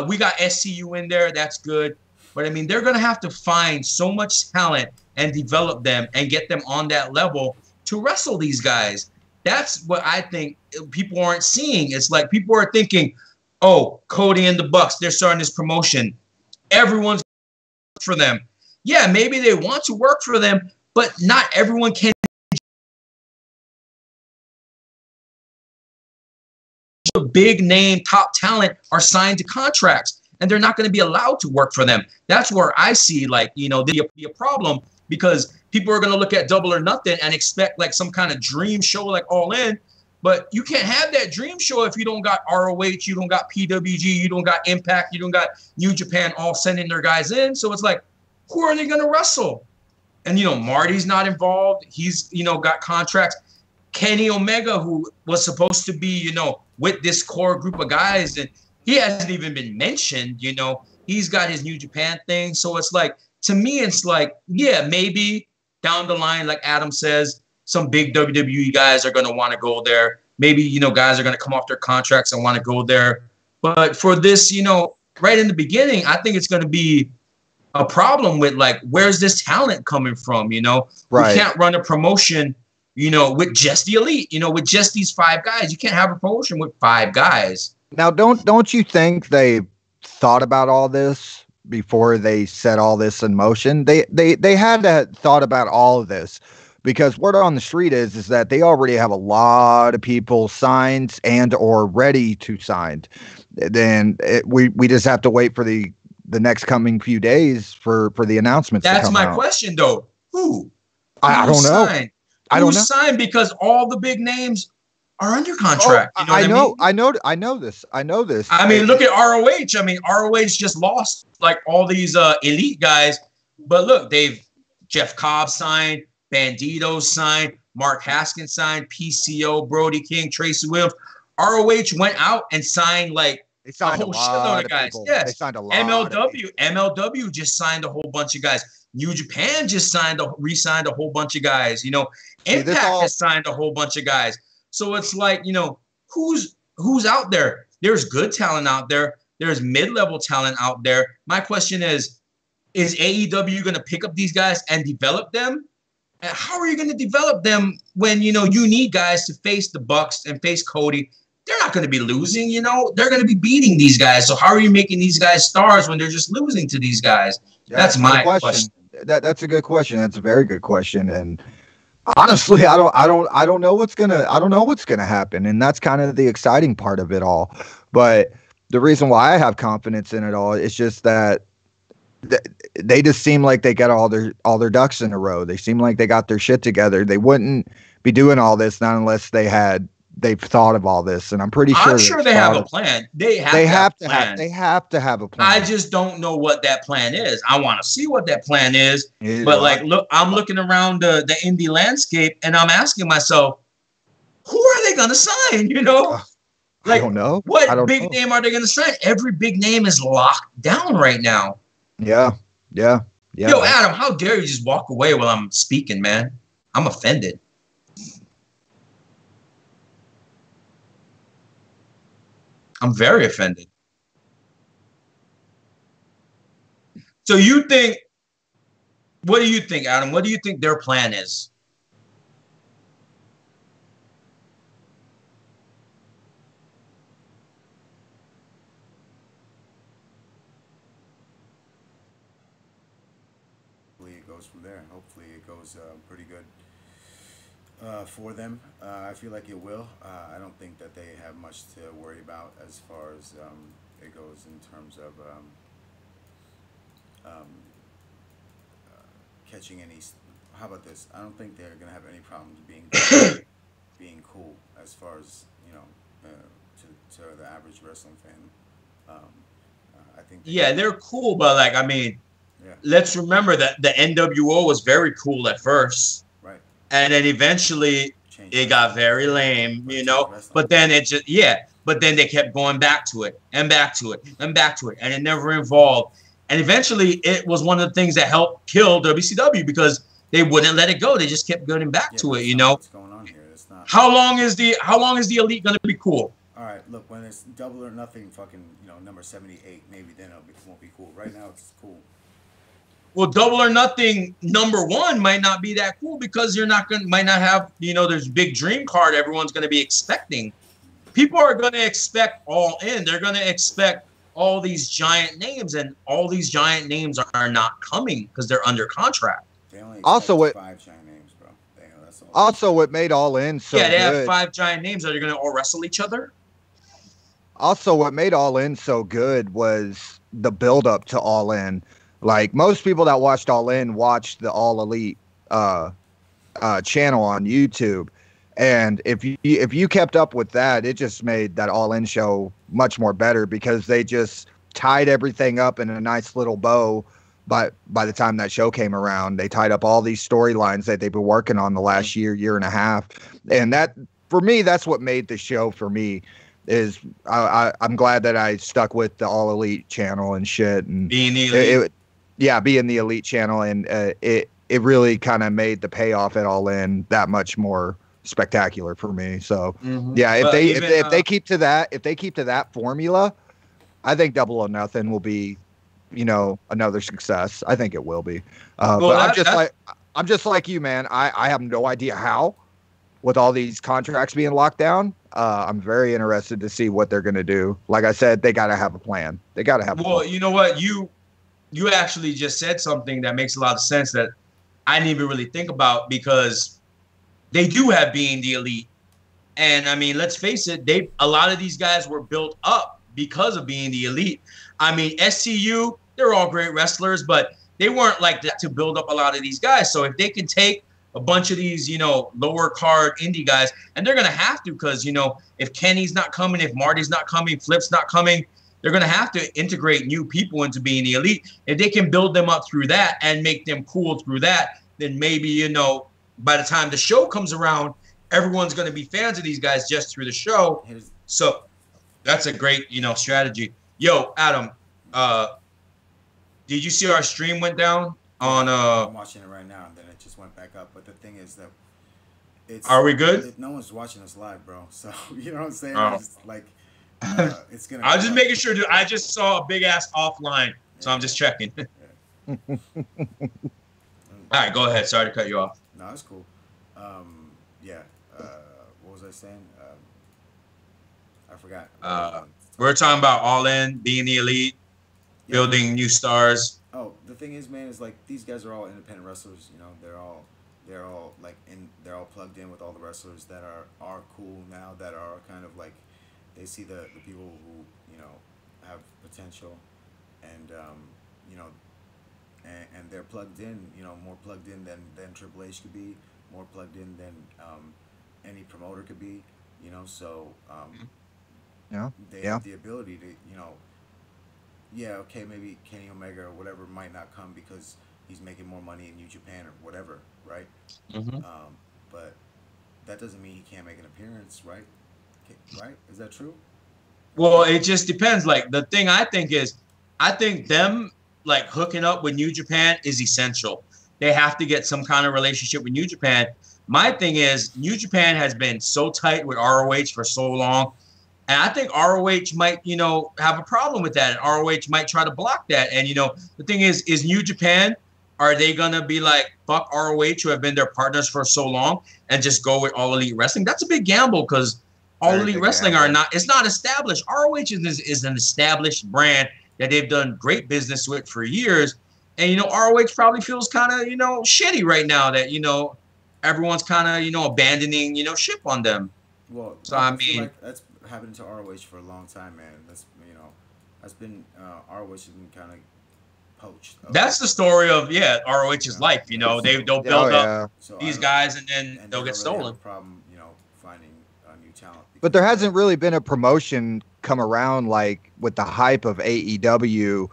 We got SCU in there. That's good. But, I mean, they're going to have to find so much talent and develop them and get them on that level to wrestle these guys. That's what I think people aren't seeing. It's like people are thinking, oh, Cody and the Bucks, they're starting this promotion. Everyone's for them. Yeah, maybe they want to work for them, but not everyone can. Big name, top talent are signed to contracts, and they're not going to be allowed to work for them. That's where I see, like, there'll be a problem, because people are going to look at Double or Nothing and expect like some kind of dream show like All In, but you can't have that dream show if you don't got ROH, you don't got PWG, you don't got Impact, you don't got New Japan all sending their guys in. So it's like, who are they going to wrestle? And, Marty's not involved. He's, got contracts. Kenny Omega, who was supposed to be, with this core group of guys, and he hasn't even been mentioned, he's got his New Japan thing. So it's like, to me, it's like, yeah, maybe down the line, like Adam says, some big WWE guys are going to want to go there. Maybe, guys are going to come off their contracts and want to go there. But for this, right in the beginning, I think it's going to be a problem with, like, where's this talent coming from, Right. You can't run a promotion, with just the elite, with just these 5 guys. You can't have a promotion with 5 guys. Now, don't you think they thought about all this before they set all this in motion? They had to thought about all of this, because word on the street is that they already have a lot of people signed and or ready to sign. Then we just have to wait for the next coming few days for the announcements. That's to come my out. Question, though. Who? I don't know. I don't know. Signed, because all the big names are under contract. Oh, I know this. I mean, look at ROH. I mean, ROH just lost like all these elite guys. But look, Jeff Cobb signed, Bandito signed, Mark Haskins signed, PCO, Brody King, Tracy Williams. ROH went out and signed like they signed a whole shitload of guys. People. Yes. They signed a lot. MLW just signed a whole bunch of guys. New Japan just re-signed a whole bunch of guys. Impact has signed a whole bunch of guys. So it's like, who's out there? There's good talent out there. There's mid-level talent out there. My question is AEW going to pick up these guys and develop them? And how are you going to develop them when, you need guys to face the Bucks and face Cody? They're not going to be losing, They're going to be beating these guys. So how are you making these guys stars when they're just losing to these guys? That's my question. That's a good question. That's a very good question. And Honestly, I don't know what's gonna happen, and that's kind of the exciting part of it all. But the reason why I have confidence in it all is just that they just seem like they got all their ducks in a row. They seem like they got their shit together. They wouldn't be doing all this not unless they've thought of all this, and I'm pretty sure I'm sure they have a plan. They have to have a plan. I just don't know what that plan is. I want to see what that plan is. Yeah, But like, look, I'm looking around the indie landscape and I'm asking myself, who are they gonna sign? You know, I don't know. What big name are they gonna sign? Every big name is locked down right now. Yeah. Yo, Adam, how dare you just walk away while I'm speaking, man? I'm offended. I'm very offended. So what do you think, Adam? What do you think their plan is? It goes from there. Hopefully it goes pretty good for them. I feel like it will. I don't think that they have much to worry about as far as it goes in terms of catching any. How about this? I don't think they're gonna have any problems being cool as far as to the average wrestling fan. I think. They're cool, but like I mean, let's remember that the NWO was very cool at first, right? And then eventually it got very lame, you know. But then but then they kept going back to it and back to it and back to it, and it never evolved. And eventually, it was one of the things that helped kill WCW because they wouldn't let it go. They just kept going back to it, you know. What's going on here? It's not. How long is the Elite going to be cool? All right, look, when it's Double or Nothing, fucking, number 78, maybe then it won't be cool. Right now, it's cool. Well, Double or Nothing #1 might not be that cool because might not have, there's big dream card everyone's going to be expecting. People are going to expect All In. They're going to expect all these giant names, and all these giant names are not coming because they're under contract. They only also, 5 giant names, bro. That's all. Also, what made All In so good. Yeah, they have 5 giant names. Are they going to all wrestle each other? Also, what made All In so good was the build up to All In. Like most people that watched All In watched the All Elite channel on YouTube. And if you kept up with that, it just made that All In show much more better because they just tied everything up in a nice little bow. But by the time that show came around, they tied up all these storylines that they've been working on the last year and a half. And that, for me, that's what made the show for me. Is I'm glad that I stuck with the All Elite channel and shit. And being the Elite. Being the Elite channel. And it really kind of made the payoff at All In that much more spectacular for me. So if they keep to that formula, I think Double or Nothing will be, another success. I think it will be. But I'm just like you, man. I have no idea how, with all these contracts being locked down. I'm very interested to see what they're going to do. Like I said, they got to have a plan. They got to have a plan. You know what? You actually just said something that makes a lot of sense that I didn't even really think about because they do have Being the Elite. And I mean, let's face it, a lot of these guys were built up because of Being the Elite. I mean, SCU, they're all great wrestlers, but they weren't like that to build up a lot of these guys. So if they can take a bunch of these, lower card indie guys, and they're going to have to because, if Kenny's not coming, if Marty's not coming, Flip's not coming, they're going to have to integrate new people into Being the Elite. If they can build them up through that and make them cool through that, then maybe, by the time the show comes around, everyone's going to be fans of these guys just through the show. So that's a great, strategy. Yo, Adam, did you see our stream went down on I'm watching it right now, and then it just went back up. But the thing is that are we good? No one's watching us live, bro. So you know what I'm saying? Oh. It's like it's gonna. I was just making sure. Dude, I just saw a big ass offline, so I'm just checking. All right, go ahead. Sorry to cut you off. No, that's cool. What was I saying? I forgot. We're talking about All In, Being the Elite, building new stars. Oh, the thing is, man, is like these guys are all independent wrestlers. They're they're all like they're all plugged in with all the wrestlers that are cool now, that are kind of like, they see the people who, you know, have potential, and you know, and they're plugged in, you know, more plugged in than Triple H could be, more plugged in than any promoter could be, you know. So Yeah. they Yeah. have the ability to, you know, yeah, okay, maybe Kenny Omega or whatever might not come because he's making more money in New Japan or whatever, right? Mm-hmm. But that doesn't mean he can't make an appearance, right? Right? Is that true? Well, it just depends. Like the thing I think is, I think them like hooking up with New Japan is essential. They have to get some kind of relationship with New Japan. My thing is, New Japan has been so tight with ROH for so long, and I think ROH might, you know, have a problem with that, and ROH might try to block that. And you know, the thing is New Japan, are they gonna be like fuck ROH, who have been their partners for so long, and just go with All Elite Wrestling? That's a big gamble because All Very Elite big Wrestling gamble. are not. It's not established. ROH is an established brand that they've done great business with for years, and you know ROH probably feels kind of, you know, shitty right now that, you know, everyone's kind of, you know, abandoning, you know, ship on them. Well, So I I feel mean, like that's happened to ROH for a long time, man. That's, you know, that's been ROH has been kind of poached. that's the story of, yeah, You ROH's know, life. You yeah. know, So they'll Oh build up yeah. so I these don't, guys and then and they'll they get don't really have a stolen. problem, you know, finding new talent. But there because hasn't really been a promotion come around like with the hype of AEW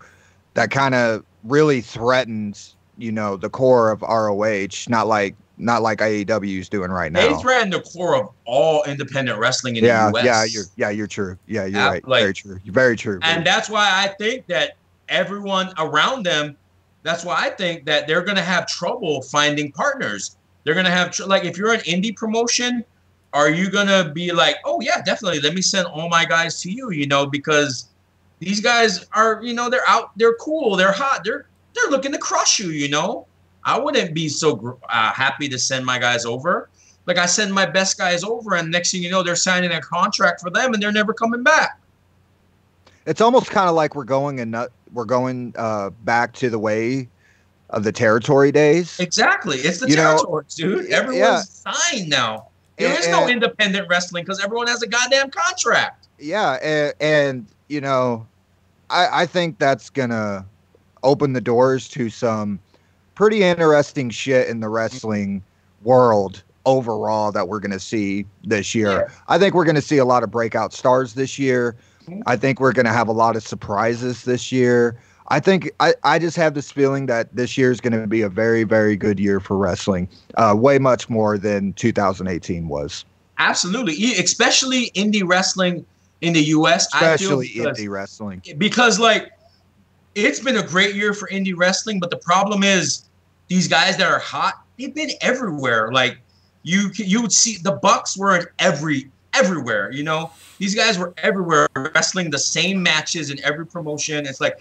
that kind of really threatens, you know, the core of ROH. Not like AEW is doing right They now. threaten the core of all independent wrestling in the Yeah, U.S. you're true. Yeah, you're right. Like, Very true. You're very true. and that's why I think that everyone around them, that's why I think that they're going to have trouble finding partners. They're going to have, like, if you're an indie promotion, are you going to be like, oh, yeah, definitely, let me send all my guys to you, you know, because these guys are, you know, they're out, they're cool, they're hot, they're looking to crush you, you know. I wouldn't be so happy to send my guys over. Like, I send my best guys over, and next thing you know, they're signing a contract for them, and they're never coming back. It's almost kind of like we're going back to the way of the territory days. Exactly. It's the You know, territories, dude. yeah, Everyone's signed now. There is no and, independent wrestling because everyone has a goddamn contract. yeah, and you know, I think that's gonna open the doors to some pretty interesting shit in the wrestling world overall that we're gonna see this year. Yeah. I think we're gonna see a lot of breakout stars this year. I think we're gonna have a lot of surprises this year. I just have this feeling that this year is going to be a very, very good year for wrestling, way much more than 2018 was. Absolutely. Especially indie wrestling in the US. Especially I feel indie wrestling. because like it's been a great year for indie wrestling, but the problem is these guys that are hot, they've been everywhere. Like you would see the Bucks were in everywhere, you know. These guys were everywhere wrestling the same matches in every promotion. It's like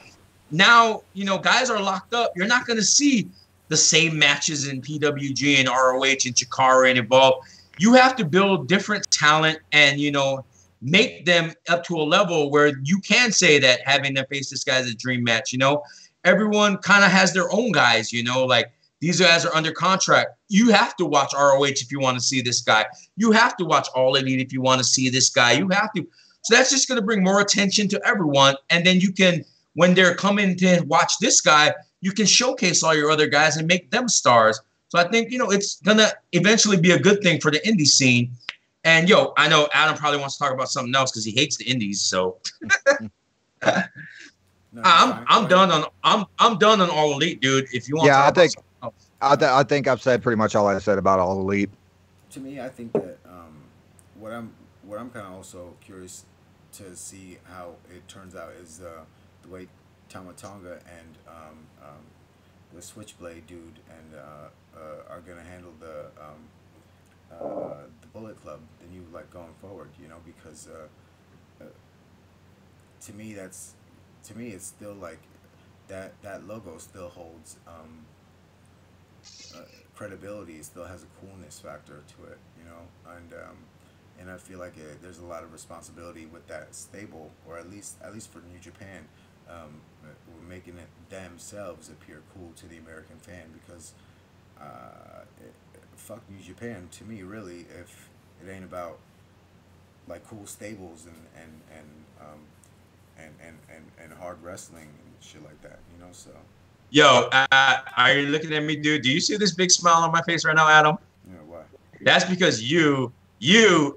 now, you know, guys are locked up. You're not going to see the same matches in PWG and ROH and Chikara and Evolve. You have to build different talent and, you know, make them up to a level where you can say that having them face this guy is a dream match. You know, everyone kind of has their own guys, you know, like these guys are under contract. You have to watch ROH if you want to see this guy. You have to watch All Elite if you want to see this guy. You have to. So that's just going to bring more attention to everyone. And then you can, when they're coming to watch this guy, you can showcase all your other guys and make them stars. So I think, you know, it's going to eventually be a good thing for the indie scene. And, yo, I know Adam probably wants to talk about something else because he hates the indies. So No, I'm done on All Elite, dude. If you want Yeah, to talk about something else. I think I've said pretty much all I said about All Elite. To me, I think that what I'm kind of also curious to see how it turns out is the way Tama Tonga and the Switchblade dude and are gonna handle the Bullet Club, the new, like, going forward, you know, because to me it's still like that logo still holds credibility. It still has a coolness factor to it, you know, and I feel like there's a lot of responsibility with that stable, or at least for New Japan, making it themselves appear cool to the American fan, because fuck New Japan to me, really, if it ain't about like cool stables and hard wrestling and shit like that, you know. So, Yo, are you looking at me, dude? Do you see this big smile on my face right now, Adam? you know why? That's because you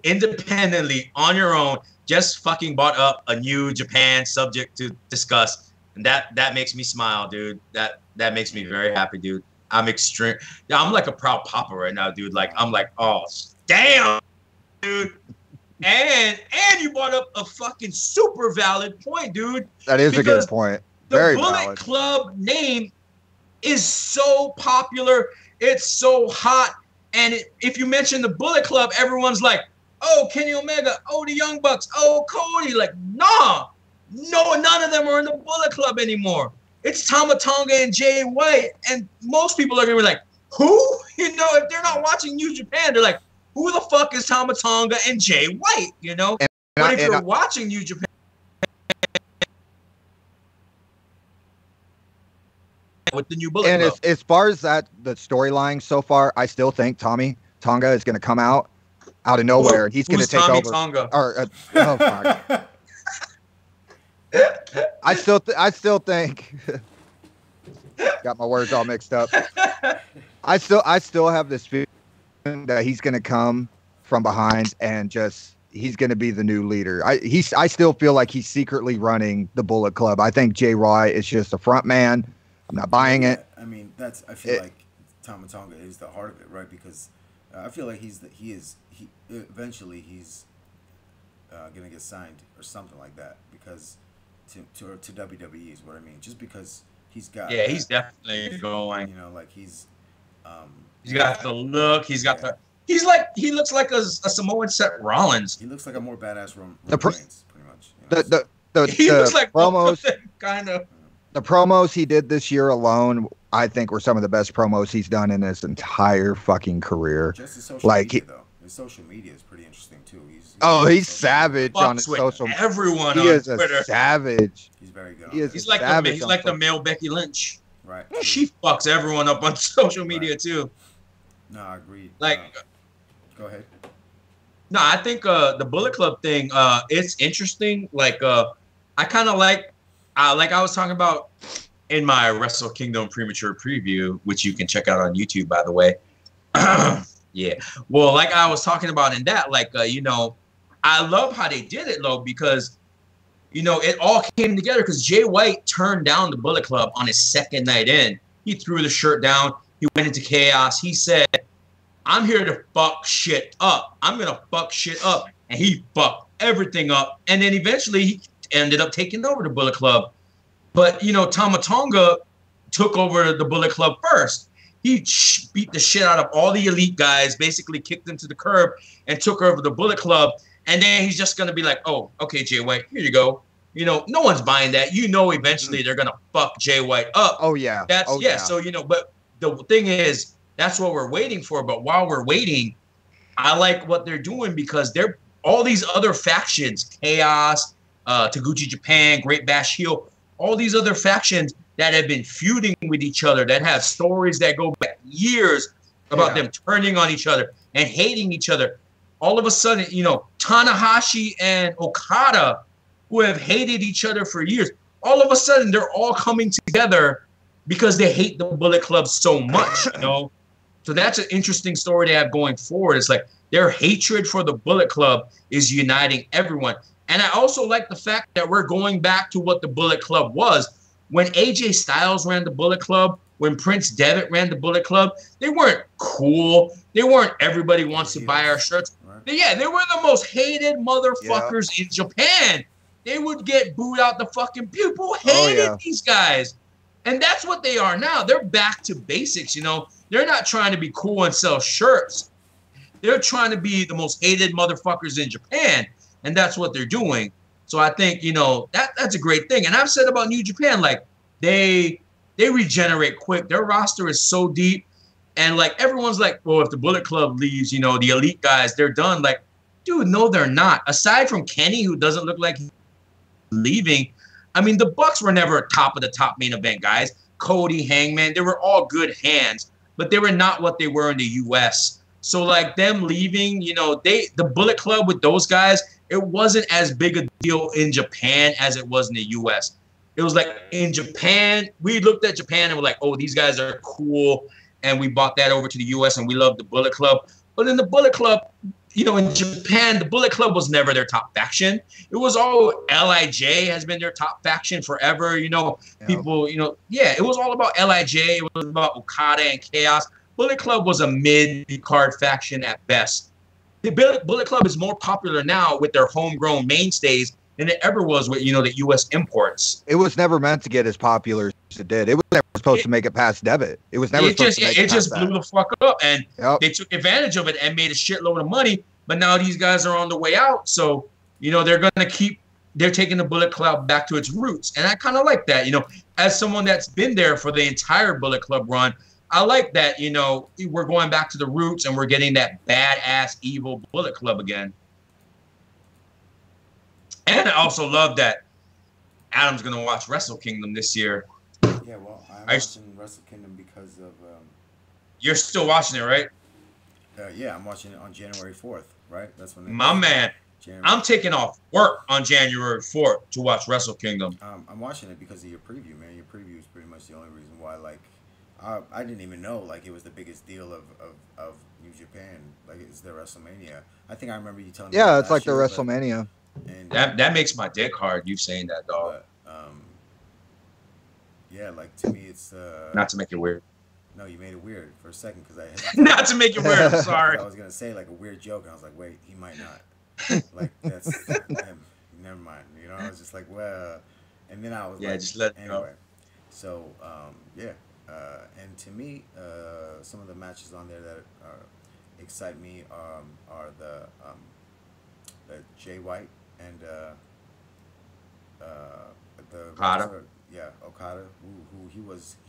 independently on your own just fucking brought up a New Japan subject to discuss, and that makes me smile, dude. That makes me very happy, dude. I'm extreme. Yeah, I'm like a proud papa right now, dude. Like I'm like, oh damn, dude. And you brought up a fucking super valid point, dude. That is a good point. Very the Bullet valid. Club name is so popular. It's so hot. And if you mention the Bullet Club, everyone's like, oh, Kenny Omega, oh, the Young Bucks, oh, Cody. Like, nah. No, none of them are in the Bullet Club anymore. It's Tama Tonga and Jay White. And most people are going to be like, who? You know, if they're not watching New Japan, they're like, who the fuck is Tama Tonga and Jay White? You know? But if you're watching New Japan, with the new Bullet Club. And as far as the storyline so far, I still think Tommy Tonga is going to come out of nowhere. He's going to take Tommy over. Tonga? Or, oh fuck. I still think. Got my words all mixed up. I still have this feeling that he's going to come from behind and he's going to be the new leader. I still feel like he's secretly running the Bullet Club. I think Jay White is just a front man. I'm not buying it. I mean, I feel like Tama Tonga is the heart of it, right? Because I feel like eventually he's gonna get signed or something like that, because to WWE is what I mean. Just because he's got he's definitely going. You know, like he's got the look. He's got the. He looks like a Samoan Seth Rollins. He looks like a more badass Roman Reigns, pretty much. You know? He looks like promos, kind of. The promos he did this year alone, I think, were some of the best promos he's done in his entire fucking career. Just his social media, though. His social media is pretty interesting too. He's savage on his social media. Everyone he on is Twitter. A savage. He's very good. He's like the male Becky Lynch. Right. She fucks everyone up on social media too. No, I agree. Like, go ahead. No, I think the Bullet Club thing, it's interesting. Like, I kind of like I was talking about in my Wrestle Kingdom premature preview, which you can check out on YouTube, by the way. Yeah. Well, like I was talking about in that, like, you know, I love how they did it, though, because, you know, it all came together because Jay White turned down the Bullet Club on his second night in. He threw the shirt down. He went into chaos. He said, I'm here to fuck shit up. I'm going to fuck shit up. And he fucked everything up. And then eventually he ended up taking over the Bullet Club. But, you know, Tama Tonga took over the Bullet Club first. He beat the shit out of all the elite guys, basically kicked them to the curb and took over the Bullet Club. And then he's just going to be like, oh, okay, Jay White, here you go. You know, no one's buying that. You know, eventually they're going to fuck Jay White up. Oh, yeah. So, you know, but the thing is, that's what we're waiting for. But while we're waiting, I like what they're doing because they're all these other factions, Chaos, Taguchi Japan, Great Bash Heel, all these other factions that have been feuding with each other, that have stories that go back years about them turning on each other and hating each other. All of a sudden, you know, Tanahashi and Okada, who have hated each other for years, all of a sudden they're all coming together because they hate the Bullet Club so much, you know? So that's an interesting story they have going forward. It's like their hatred for the Bullet Club is uniting everyone. And I also like the fact that we're going back to what the Bullet Club was. When AJ Styles ran the Bullet Club, when Prince Devitt ran the Bullet Club, they weren't cool. They weren't everybody wants to buy our shirts. Right. They were the most hated motherfuckers in Japan. They would get booed out the fucking people hated these guys. And that's what they are now. They're back to basics, you know. They're not trying to be cool and sell shirts. They're trying to be the most hated motherfuckers in Japan. And that's what they're doing. So I think, you know, that's a great thing. And I've said about New Japan, like, they regenerate quick. Their roster is so deep. And, like, everyone's like, well, if the Bullet Club leaves, you know, the elite guys, they're done. Like, dude, no, they're not. Aside from Kenny, who doesn't look like he's leaving, I mean, the Bucks were never top of the top main event guys. Cody, Hangman, they were all good hands. but they were not what they were in the U.S. So like them leaving, you know, the Bullet Club with those guys, it wasn't as big a deal in Japan as it was in the U.S. It was like in Japan, we looked at Japan and we're like, oh, these guys are cool. And we brought that over to the U.S. and we loved the Bullet Club. But in the Bullet Club, you know, in Japan, the Bullet Club was never their top faction. It was all LIJ has been their top faction forever. You know, people, you know, yeah, it was all about LIJ. It was about Okada and Chaos. Bullet Club was a mid-card faction at best. The Bullet Club is more popular now with their homegrown mainstays than it ever was with, you know, the U.S. imports. It was never meant to get as popular as it did. It was never supposed to make it past debit. It was never supposed to make it just blew the fuck up, and Yep. they took advantage of it and made a shitload of money. But now these guys are on the way out, so you know they're taking the Bullet Club back to its roots, and I kind of like that. You know, as someone that's been there for the entire Bullet Club run, I like that. You know, we're going back to the roots, and we're getting that badass evil Bullet Club again. And I also love that Adam's gonna watch Wrestle Kingdom this year. Yeah, well, I'm watching Wrestle Kingdom because of. You're still watching it, right? Yeah, I'm watching it on January 4th, right? That's when. My man, I'm taking off work on January 4th to watch Wrestle Kingdom. I'm watching it because of your preview, man. Your preview is pretty much the only reason why. Like, I didn't even know like it was the biggest deal of New Japan. Like, it's their WrestleMania. I think I remember you telling me. Yeah, it's like the WrestleMania. And that makes my dick hard. You saying that, dog? But, yeah, like to me, it's not to make it weird. No, you made it weird for a second because not to make it weird. I'm sorry. I was gonna say like a weird joke, and I was like, wait, he might not. Like that's never mind. You know, I was just like, well, and then I was like, just let anyway. go. So yeah, and to me, some of the matches on there that excite me are the Jay White and the Okada. wrestler, yeah, Okada, who he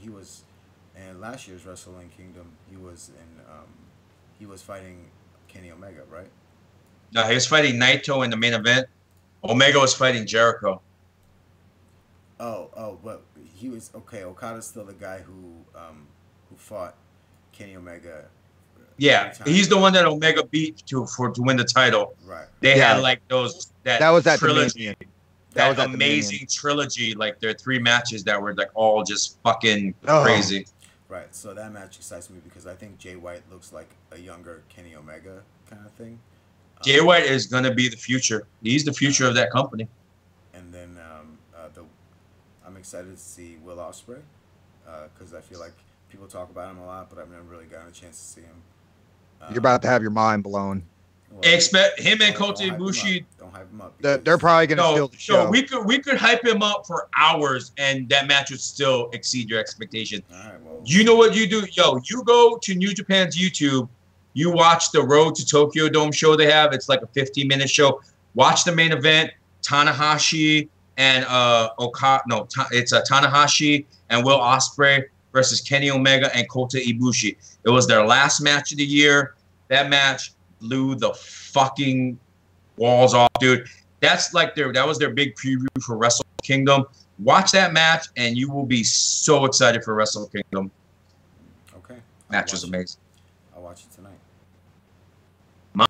was, and last year's Wrestling Kingdom, he was fighting Kenny Omega, right? No, he was fighting Naito in the main event. Omega was fighting Jericho. Oh, but he was okay. Okada's still the guy who fought Kenny Omega. Yeah, he's the one that Omega beat to win the title. Right. They had like that was that trilogy. That amazing trilogy, like their 3 matches that were like all just fucking crazy. Right. So that match excites me because I think Jay White looks like a younger Kenny Omega kind of thing. Jay White is gonna be the future. He's the future of that company. And then I'm excited to see Will Ospreay because I feel like people talk about him a lot, but I've never really gotten a chance to see him. You're about to have your mind blown. Well, expect him and Kota Ibushi. Don't hype him up. They're probably going to steal the show. No, we could hype him up for hours, and that match would still exceed your expectation. All right, well, you know what you do? Yo, you go to New Japan's YouTube. You watch the Road to Tokyo Dome show they have. It's like a 15-minute show. Watch the main event. Tanahashi and Okada. No, it's Tanahashi and Will Ospreay versus Kenny Omega and Kota Ibushi. It was their last match of the year. That match blew the fucking walls off, dude. That was their big preview for Wrestle Kingdom. Watch that match, and you will be so excited for Wrestle Kingdom. Okay. Match was amazing. I'll watch it tonight. My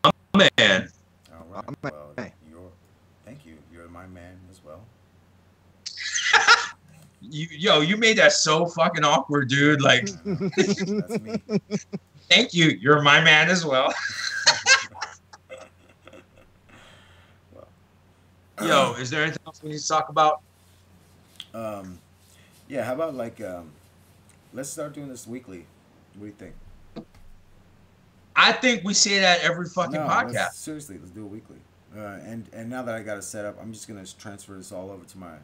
man. All right. Well, thank you. You're my man as well. You made that so fucking awkward, dude. Like, that's me. Thank you. You're my man as well. Yo, is there anything else we need to talk about? Yeah, how about let's start doing this weekly. What do you think? I think we say that every fucking podcast. Seriously, let's do it weekly. And now that I got it set up, I'm just gonna transfer this all over to my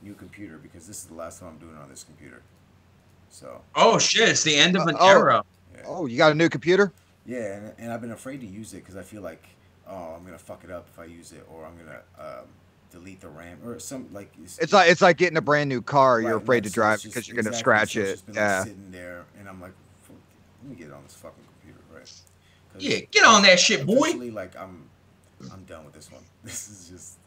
new computer because this is the last time I'm doing it on this computer. So. Oh shit! It's the end of an era. Yeah. Oh, you got a new computer? Yeah, and I've been afraid to use it because I feel like, oh, I'm gonna fuck it up if I use it, or I'm gonna delete the RAM or some like. It's like getting a brand new car. Right, You're afraid to drive just, because you're gonna scratch it. It's been sitting there, and I'm like, let me get it on this fucking computer, right? Yeah, get on that shit, boy. Like I'm done with this one. This is just.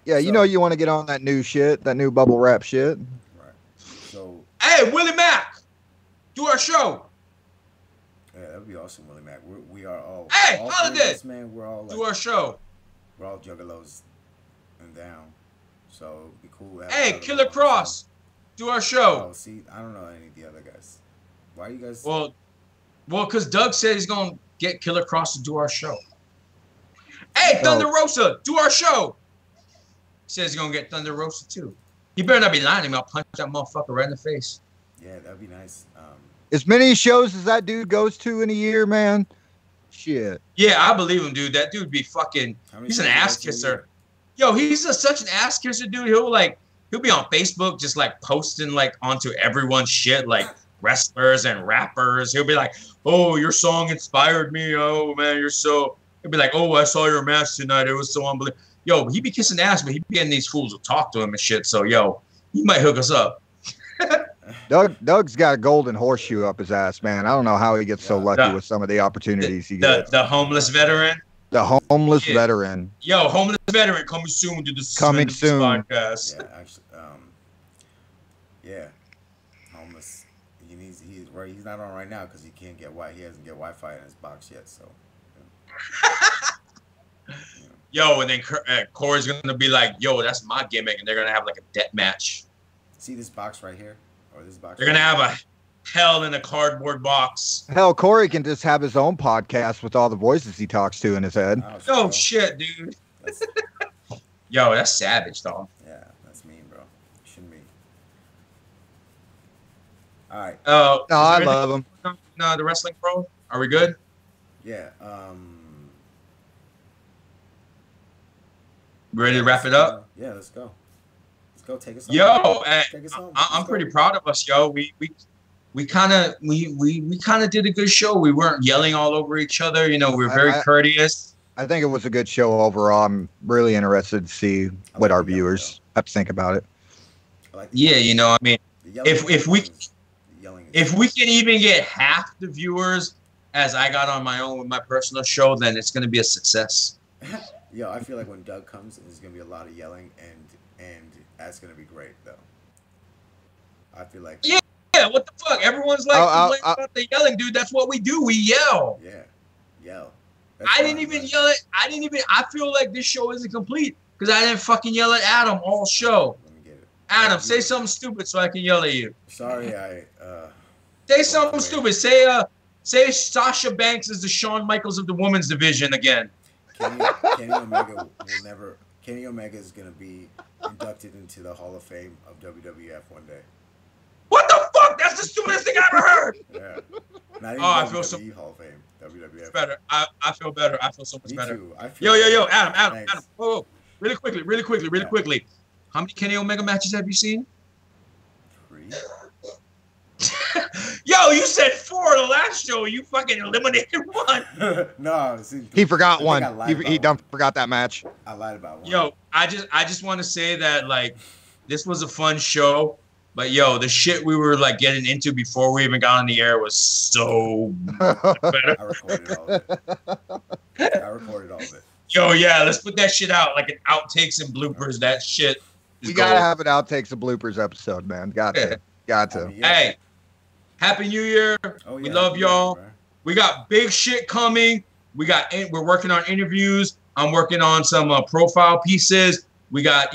Yeah, you know you want to get on that new shit, that new bubble wrap shit. Right. So. Hey, Willie Mack. show. Yeah, that would be awesome, Willie Mac. We are all. Hey, all Holiday. three of us, man, we're all like, Do our show. We're all juggalos and down. So it'd be cool. To have Hey, another Killer one on the Cross. show. Do our show. Oh, see, I don't know any of the other guys. Why are you guys? Well, because Doug said he's gonna get Killer Cross to do our show. Hey, Thunder Rosa, do our show. He says he's gonna get Thunder Rosa too. He better not be lying to me. I'll punch that motherfucker right in the face. Yeah, that'd be nice. As many shows as that dude goes to in a year, man. Shit. Yeah, I believe him, dude. That dude be fucking. He's an ass kisser. Yo, he's such an ass kisser, dude. He'll be on Facebook just like posting like onto everyone's shit, like wrestlers and rappers. He'll be like, "Oh, your song inspired me. Oh man, you're so." He'll be like, "Oh, I saw your match tonight. It was so unbelievable." Yo, he be kissing ass, but he be getting these fools to talk to him and shit. So yo, he might hook us up. Doug's got a golden horseshoe up his ass, man. I don't know how he gets so lucky with some of the opportunities he gets. The homeless veteran. The homeless veteran. Yo, homeless veteran coming soon to the coming soon podcast. Yeah, actually, yeah, homeless. He's not on right now because he can't get He hasn't get Wi-Fi in his box yet. So. Yo, and then Corey's gonna be like, "Yo, that's my gimmick," and they're gonna have like a death match. See this box right here, or this box? They're gonna have a hell in a cardboard box. Hell, Corey can just have his own podcast with all the voices he talks to in his head. Oh shit, dude. Yo, that's savage, dog. Yeah, that's mean, bro. Shouldn't be. All right. Oh, no, I love him. No, the wrestling pro. Are we good? Yeah. Ready to wrap it up? Yeah, let's go. Let's go. Take us home. Yo, take us home. I'm pretty proud of us, yo. We kind of did a good show. We weren't yelling all over each other. You know, we were very courteous. I think it was a good show overall. I'm really interested to see what our viewers have to think about it. Yeah, you know, I mean, if we can even get half the viewers as I got on my own with my personal show, then it's going to be a success. Yo, I feel like when Doug comes, there's gonna be a lot of yelling, and that's gonna be great though. I feel like yeah, what the fuck? Everyone's like complaining about the yelling, dude. That's what we do. We yell. Yeah, yell. I didn't even yell at. I feel like this show isn't complete because I didn't fucking yell at Adam all show. Let me get it. Adam, say something stupid so I can yell at you. Sorry, say something stupid. Say Sasha Banks is the Shawn Michaels of the women's division again. Kenny Omega Kenny Omega is gonna be inducted into the Hall of Fame of WWF one day. What the fuck? That's the stupidest thing I ever heard. Yeah. Not even I feel so Hall of Fame. WWF. It's better. I feel better. I feel so much better. Too. I feel yo, Adam. Whoa. Really quickly. How many Kenny Omega matches have you seen? 3. Yo, you said 4 the last show. You fucking eliminated 1. No, see, he forgot one. He done forgot that match. I lied about one. Yo, I just want to say that like this was a fun show, but yo, the shit we were like getting into before we even got on the air was so better. I recorded all of it. Yo, yeah, let's put that shit out like an outtakes and bloopers. That shit. We gotta have an outtakes and bloopers episode, man. Got to. I mean, yeah. Hey. Happy New Year. Oh, yeah. We love y'all. We got big shit coming. We're working on interviews. I'm working on some profile pieces. We got,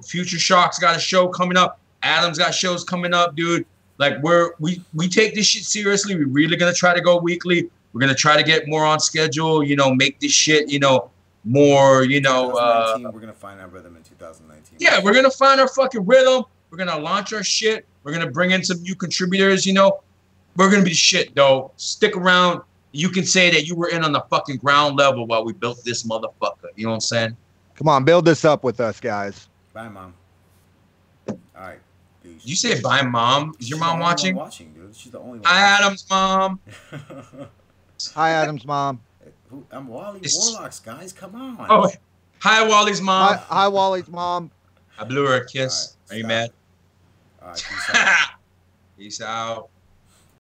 Future Shock's got a show coming up. Adam's got shows coming up, dude. Like we take this shit seriously. We're really going to try to go weekly. We're going to try to get more on schedule, make this shit, more, we're going to find our rhythm in 2019. Yeah, we're going to find our fucking rhythm. We're going to launch our shit. We're going to bring in some new contributors, We're going to be shit, though. Stick around. You can say that you were in on the fucking ground level while we built this motherfucker. You know what I'm saying? Come on, build this up with us, guys. Bye, Mom. All right. Did you say bye, Mom? Is your mom watching? She's watching, dude. She's the only one. Hi, Adam's mom. Hi, Adam's mom. I'm Wally Warlocks, guys. Come on. Oh, hi, Wally's mom. Hi, Wally's mom. I blew her a kiss. Right, are you mad? All right, peace out. Peace out.